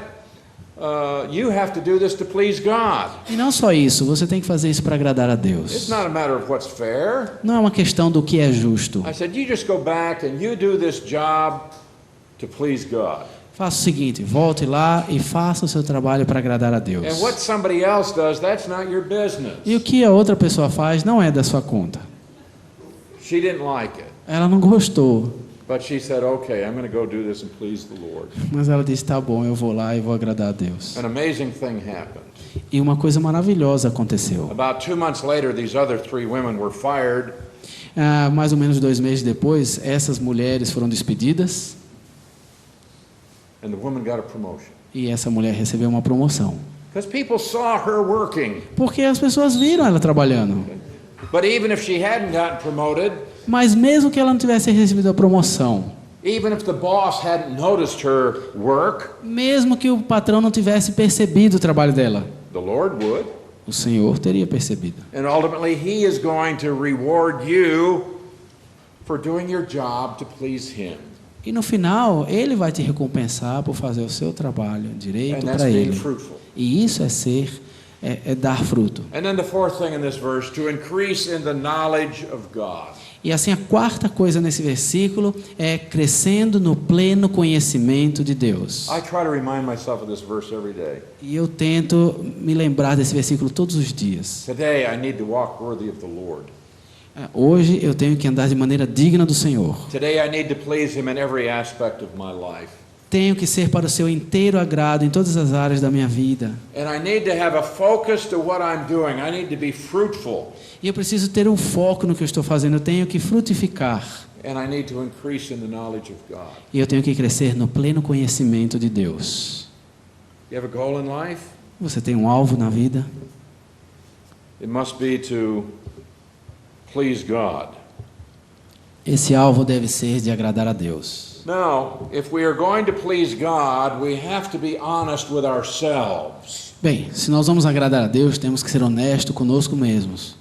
you have to do this to please God. E não só isso, você tem que fazer isso para agradar a It's Deus. not a matter of what's fair. Não é uma questão do que é justo. I said, you just go back and you do this job to please God. Faça o seguinte, volte lá e faça o seu trabalho para agradar a Deus. And what somebody else does, that's not your business. E o que a outra pessoa faz não é da sua conta. She didn't like it, Ela não gostou, but she said, okay, I'm going to go do this and please the Lord. mas ela disse, tá bom, eu vou lá e vou agradar a Deus. An amazing thing happened. E uma coisa maravilhosa aconteceu. About 2 months later, these other 3 women were fired. Mais ou menos 2 meses depois, essas mulheres foram despedidas And the woman got a promotion. e essa mulher recebeu uma promoção. Because people saw her working. Porque as pessoas viram ela trabalhando. But even if she hadn't gotten promoted, Mas mesmo que ela não tivesse recebido a promoção, even if the boss hadn't noticed her work, mesmo que o patrão não tivesse percebido o trabalho dela, the Lord would. o Senhor teria percebido. And ultimately, He is going to reward you for doing your job to please Him. E no final, Ele vai te recompensar por fazer o seu trabalho And direito that's para being Ele. fruitful. E isso é ser é dar fruto. And then the fourth thing in this verse, to increase in the knowledge of God. E assim, a quarta coisa nesse versículo é crescendo no pleno conhecimento de Deus. I try to remind myself of this verse every day. E eu tento me lembrar desse versículo todos os dias. Today I need to walk worthy of the Lord. Hoje eu tenho que andar de maneira digna do Senhor. Today I need to please Him in every aspect of my life. Tenho que ser para o seu inteiro agrado em todas as áreas da minha vida. And I need to have a focus to what I'm doing. I need to be fruitful. E eu preciso ter um foco no que eu estou fazendo. Eu tenho que frutificar. And I need to increase in the knowledge of God. E eu tenho que crescer no pleno conhecimento de Deus. You have a goal in life? Você tem um alvo na vida? It must be to please God. Esse alvo deve ser de agradar a Deus. Now, if we are going to please God, we have to be honest with ourselves. Bem, se nós vamos agradar a Deus, temos que ser honestos conosco mesmos.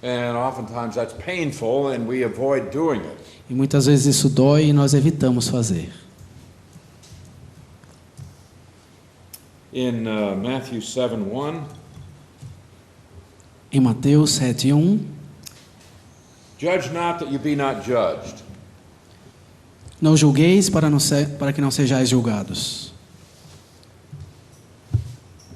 And oftentimes that's painful and we avoid doing it. E muitas vezes isso dói e nós evitamos fazer. In Matthew 7:1, Em Mateus 7:1, judge not that you be not judged. não julgueis para que não sejais julgados.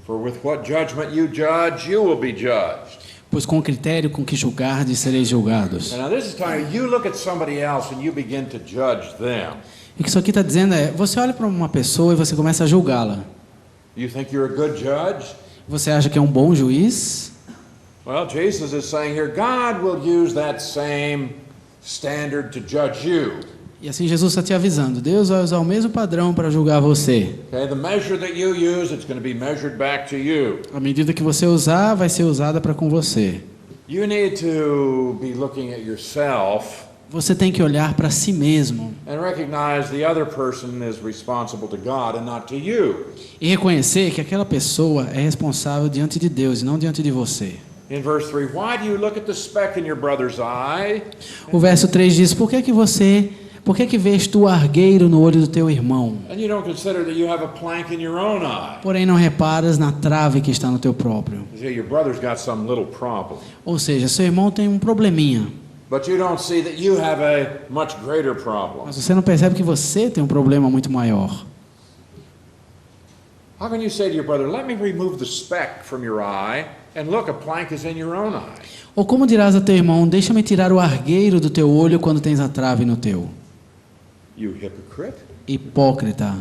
For with what judgment you judge, you will be judged. Pois com o critério com que julgardes, sereis julgados. Now this is time you look at somebody else and you begin to judge them. E o que isso aqui está dizendo é, você olha para uma pessoa e você começa a julgá-la. You think you're a good judge? Você acha que é um bom juiz? Well, Jesus is saying here, God will use that same standard to judge you. E assim Jesus está te avisando, Deus vai usar o mesmo padrão para julgar você. Okay, the measure that you use, it's going to be measured back to you. A medida que você usar, vai ser usada para com você. You need to be looking at yourself Você tem que olhar para si mesmo and recognize the other person is responsible to God and not to you. e reconhecer que aquela pessoa é responsável diante de Deus e não diante de você. In verse 3, why do you look at the speck in your brother's eye? O verso 3 diz, por que que vês tu argueiro no olho do teu irmão? And you don't consider that you have a plank in your own eye. Porém não reparas na trave que está no teu próprio. You say your brother's got some little problem. Ou seja, seu irmão tem um probleminha, But you don't see that you have a much greater problem. mas você não percebe que você tem um problema muito maior. How can you say to your brother, let me remove the speck from your eye, and look, a plank is in your own eye? Ou como dirás a teu irmão, deixa-me tirar o argueiro do teu olho quando tens a trave no teu? You hypocrite. Hipócrita.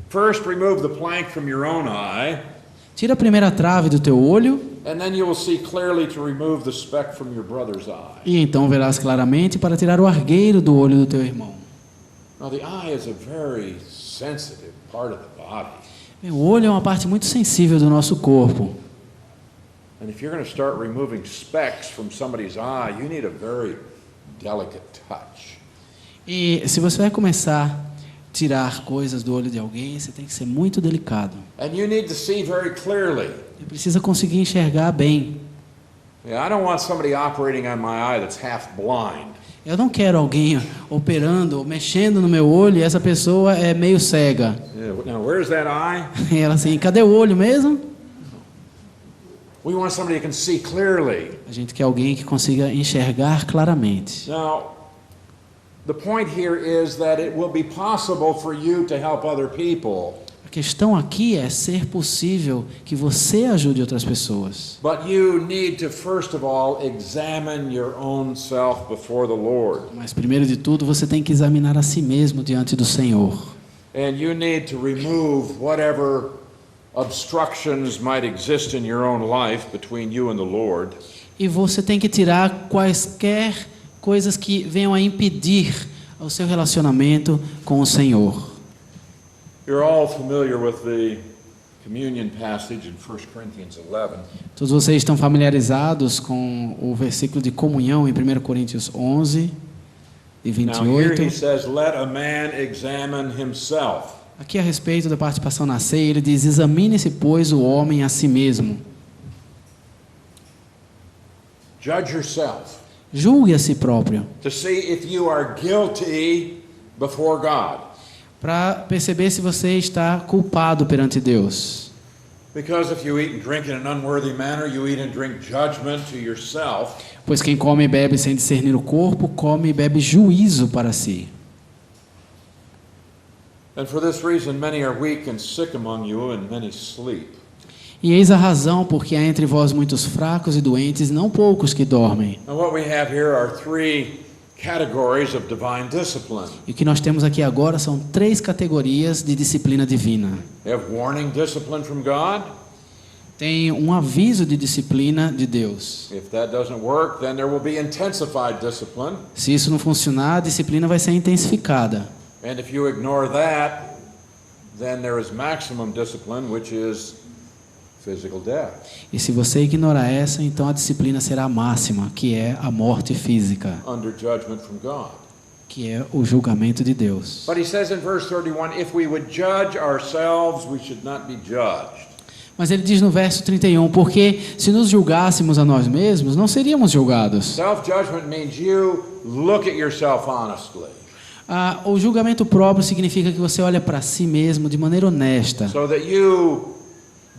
First remove the plank from your own eye, Tira a primeira trave do teu olho, and then you will see clearly to remove the speck from your brother's eye. e então verás claramente para tirar o argueiro do olho do teu irmão. Now the eye is a very sensitive part of the body. O olho é uma parte muito sensível do nosso corpo. And if you're going to start removing specks from somebody's eye, you need a very delicate touch. E se você vai começar a tirar coisas do olho de alguém, você tem que ser muito delicado. And you need to see very clearly. Você precisa conseguir enxergar bem. I don't want somebody operating on my eye that's half blind. Eu não quero alguém operando ou mexendo no meu olho e essa pessoa é meio cega. Now, where's that eye? E ela assim, cadê o olho mesmo? We want somebody who can see clearly. A gente quer alguém que consiga enxergar claramente. Now, the point here is that it will be possible for you to help other people. A questão aqui é ser possível que você ajude outras pessoas. But you need to first of all examine your own self before the Lord. Mas primeiro de tudo, você tem que examinar a si mesmo diante do Senhor. And you need to remove whatever obstructions might exist in your own life between you and the Lord. E você tem que tirar quaisquer coisas que venham a impedir o seu relacionamento com o Senhor. You're all familiar with the communion passage in 1 Corinthians 11. Todos vocês estão familiarizados com o versículo de comunhão em 1 Coríntios 11 e Now here 28. he says, let a man examine himself. Aqui a respeito da participação na ceia, ele diz, examine-se, pois, o homem a si mesmo. Judge yourself Julgue a si próprio, to see if you are guilty before God. para perceber se você está culpado perante Deus. Because if you eat and drink in an unworthy manner, you eat and drink judgment to yourself. Pois quem come e bebe sem discernir o corpo, come e bebe juízo para si. And for this reason, many are weak and sick among you, and many sleep. E eis a razão porque há entre vós muitos fracos e doentes, não poucos que dormem. Now, what we have here are three categories of divine discipline. E o que nós temos aqui agora são 3 categorias de disciplina divina. We have warning discipline from God. Tem um aviso de disciplina de Deus. If that doesn't work, then there will be intensified discipline. Se isso não funcionar, a disciplina vai ser intensificada. And if you ignore that, then there is maximum discipline, which is physical death. E se você ignorar essa, então a disciplina será a máxima, que é a morte física, Under judgment from God. que é o julgamento de Deus. But he says in verse 31, if we would judge ourselves, we should not be judged. Mas ele diz no verso 31, porque se nos julgássemos a nós mesmos, não seríamos julgados. Self-judgment means you look at yourself honestly, O julgamento próprio significa que você olha para si mesmo de maneira honesta, so that you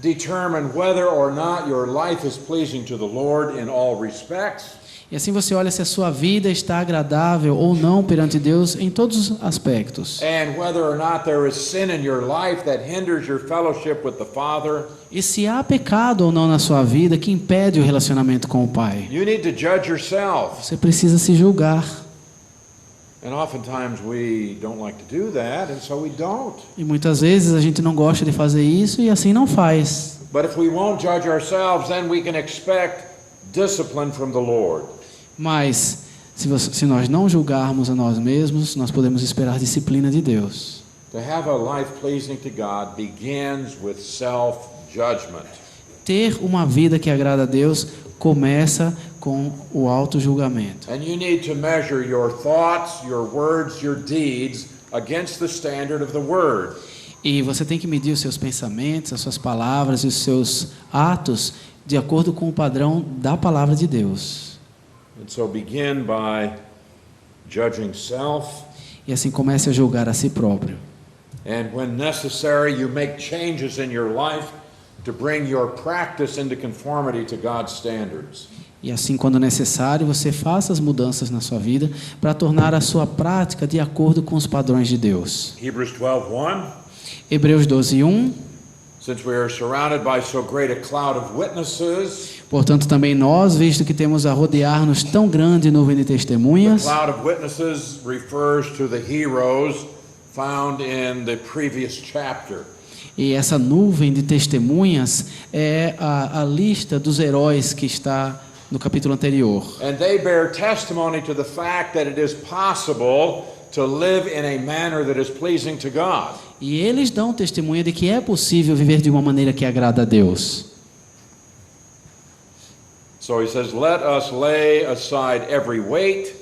determine whether or not your life is pleasing to the Lord in all respects. e assim você olha se a sua vida está agradável ou não perante Deus em todos os aspectos. And whether or not there is sin in your life that hinders your fellowship with the Father. E se há pecado ou não na sua vida que impede o relacionamento com o Pai. You need to judge yourself. Você precisa se julgar. And oftentimes we don't like to do that, and so we don't. E muitas vezes a gente não gosta de fazer isso e assim não faz. But if we won't judge ourselves, then we can expect discipline from the Lord. Mas se nós não julgarmos a nós mesmos, nós podemos esperar disciplina de Deus. To have a life pleasing to God begins with self-judgment. Ter uma vida que agrada a Deus começa com o auto-julgamento. And you need to measure your thoughts, your words, your deeds against the standard of the Word. E você tem que medir os seus pensamentos, as suas palavras e os seus atos de acordo com o padrão da palavra de Deus. And so begin by judging self. E assim comece a julgar a si próprio. And when necessary, you make changes in your life to bring your practice into conformity to God's standards. E assim, quando necessário, você faça as mudanças na sua vida para tornar a sua prática de acordo com os padrões de Deus. Hebrews 12:1. Hebreus 12:1. Since we are surrounded by so great a cloud of witnesses, Portanto, também nós, visto que temos a rodear-nos tão grande nuvem de the testemunhas, cloud of witnesses refers to the heroes found in the previous chapter. e essa nuvem de testemunhas é a lista dos heróis que está no capítulo anterior. And they bear testimony to the fact that it is possible to live in a manner that is pleasing to God. E eles dão testemunha de que é possível viver de uma maneira que agrada a Deus. So he says, let us lay aside every weight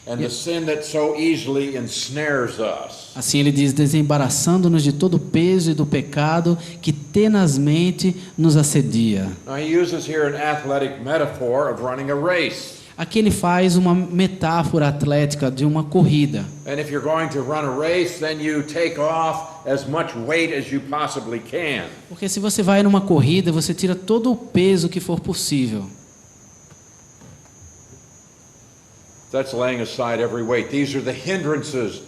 and the sin that so easily ensnares us. Assim ele diz, desembaraçando-nos de todo o peso e do pecado que tenazmente nos assedia. Now he uses here an athletic metaphor of running a race. Aqui ele faz uma metáfora atlética de uma corrida. And if you're going to run a race, then you take off as much weight as you possibly can. Porque se você vai numa corrida, você tira todo o peso que for possível. That's laying aside every weight. These are the hindrances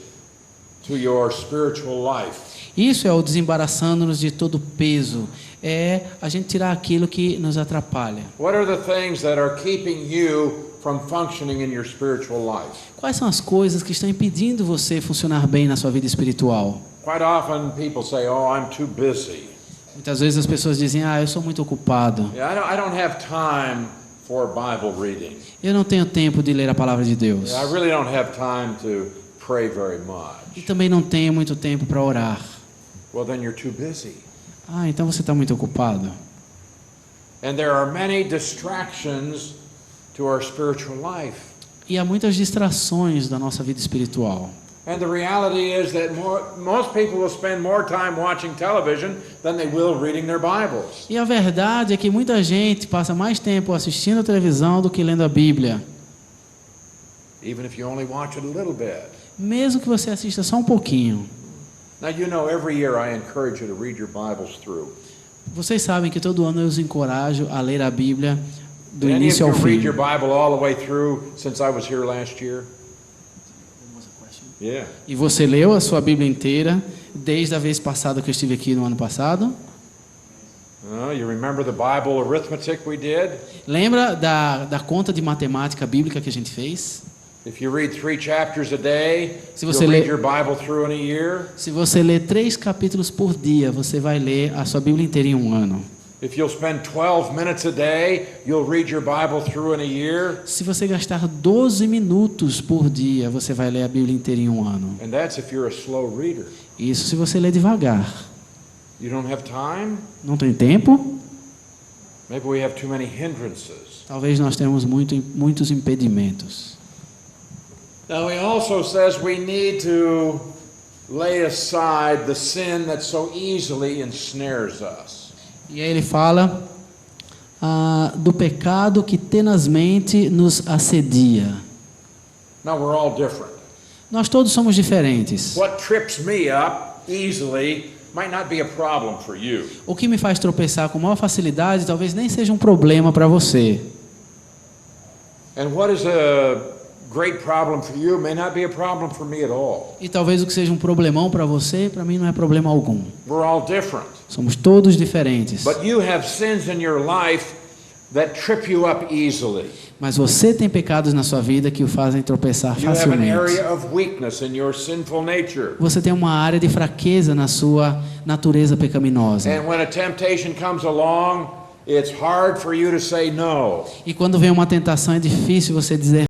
to your spiritual life. Isso é o desembaraçando-nos de todo o peso. É a gente tirar aquilo que nos atrapalha. What are the things that are keeping you from functioning in your spiritual life? Quais são as coisas que estão impedindo você funcionar bem na sua vida espiritual? Quite often people say, "Oh, I'm too busy. Muitas vezes as pessoas dizem, eu sou muito ocupado. Yeah, I don't have time for Bible reading. Eu não tenho tempo de ler a palavra de Deus. I really don't have time to pray very much." E também não tenho muito tempo para orar. Well, then you're too busy. Então você está muito ocupado. And there are many distractions to our spiritual life. E há muitas distrações da nossa vida espiritual. And the reality is that most people will spend more time watching television than they will reading their Bibles. E a verdade é que muita gente passa mais tempo assistindo a televisão do que lendo a Bíblia. Even if you only watch it a little bit. Mesmo que você assista só um pouquinho. Now you know every year I encourage you to read your Bibles through. Vocês sabem que todo ano eu os encorajo a ler a Bíblia do Did any of início you ao read fim. your Bible all the way through since I was here last year? Yeah. E você leu a sua Bíblia inteira desde a vez passada que eu estive aqui no ano passado? You remember the Bible arithmetic we did? Lembra da conta de matemática bíblica que a gente fez? If you read 3 chapters a day, Se you'll você read lê- your Bible through in a year. Se você ler 3 capítulos por dia, você vai ler a sua Bíblia inteira em um ano. If you'll spend 12 minutes a day, you'll read your Bible through in a year. Se você gastar 12 minutos por dia, você vai ler a Bíblia inteira em um ano. And that's if you're a slow reader. Isso se você ler devagar. You don't have time? Não tem tempo? Maybe we have too many hindrances. Talvez nós tenhamos muitos impedimentos. Now he also says we need to lay aside the sin that so easily ensnares us. E aí ele fala do pecado que tenazmente nos assedia. Now we're all different. Nós todos somos diferentes. What trips me up easily might not be a problem for you. O que me faz tropeçar com maior facilidade talvez nem seja um problema para você. And what is a great problem for you may not be a problem for me at all. E talvez o que seja um problemão para você, para mim não é problema algum. We're all different. Somos todos diferentes. But you have sins in your life that trip you up easily. Mas você tem pecados na sua vida que o fazem tropeçar You have an facilmente. area of weakness in your sinful nature. Você tem uma área de fraqueza na sua natureza pecaminosa. And when a temptation comes along, it's hard for you to say no. E quando vem uma tentação é difícil você dizer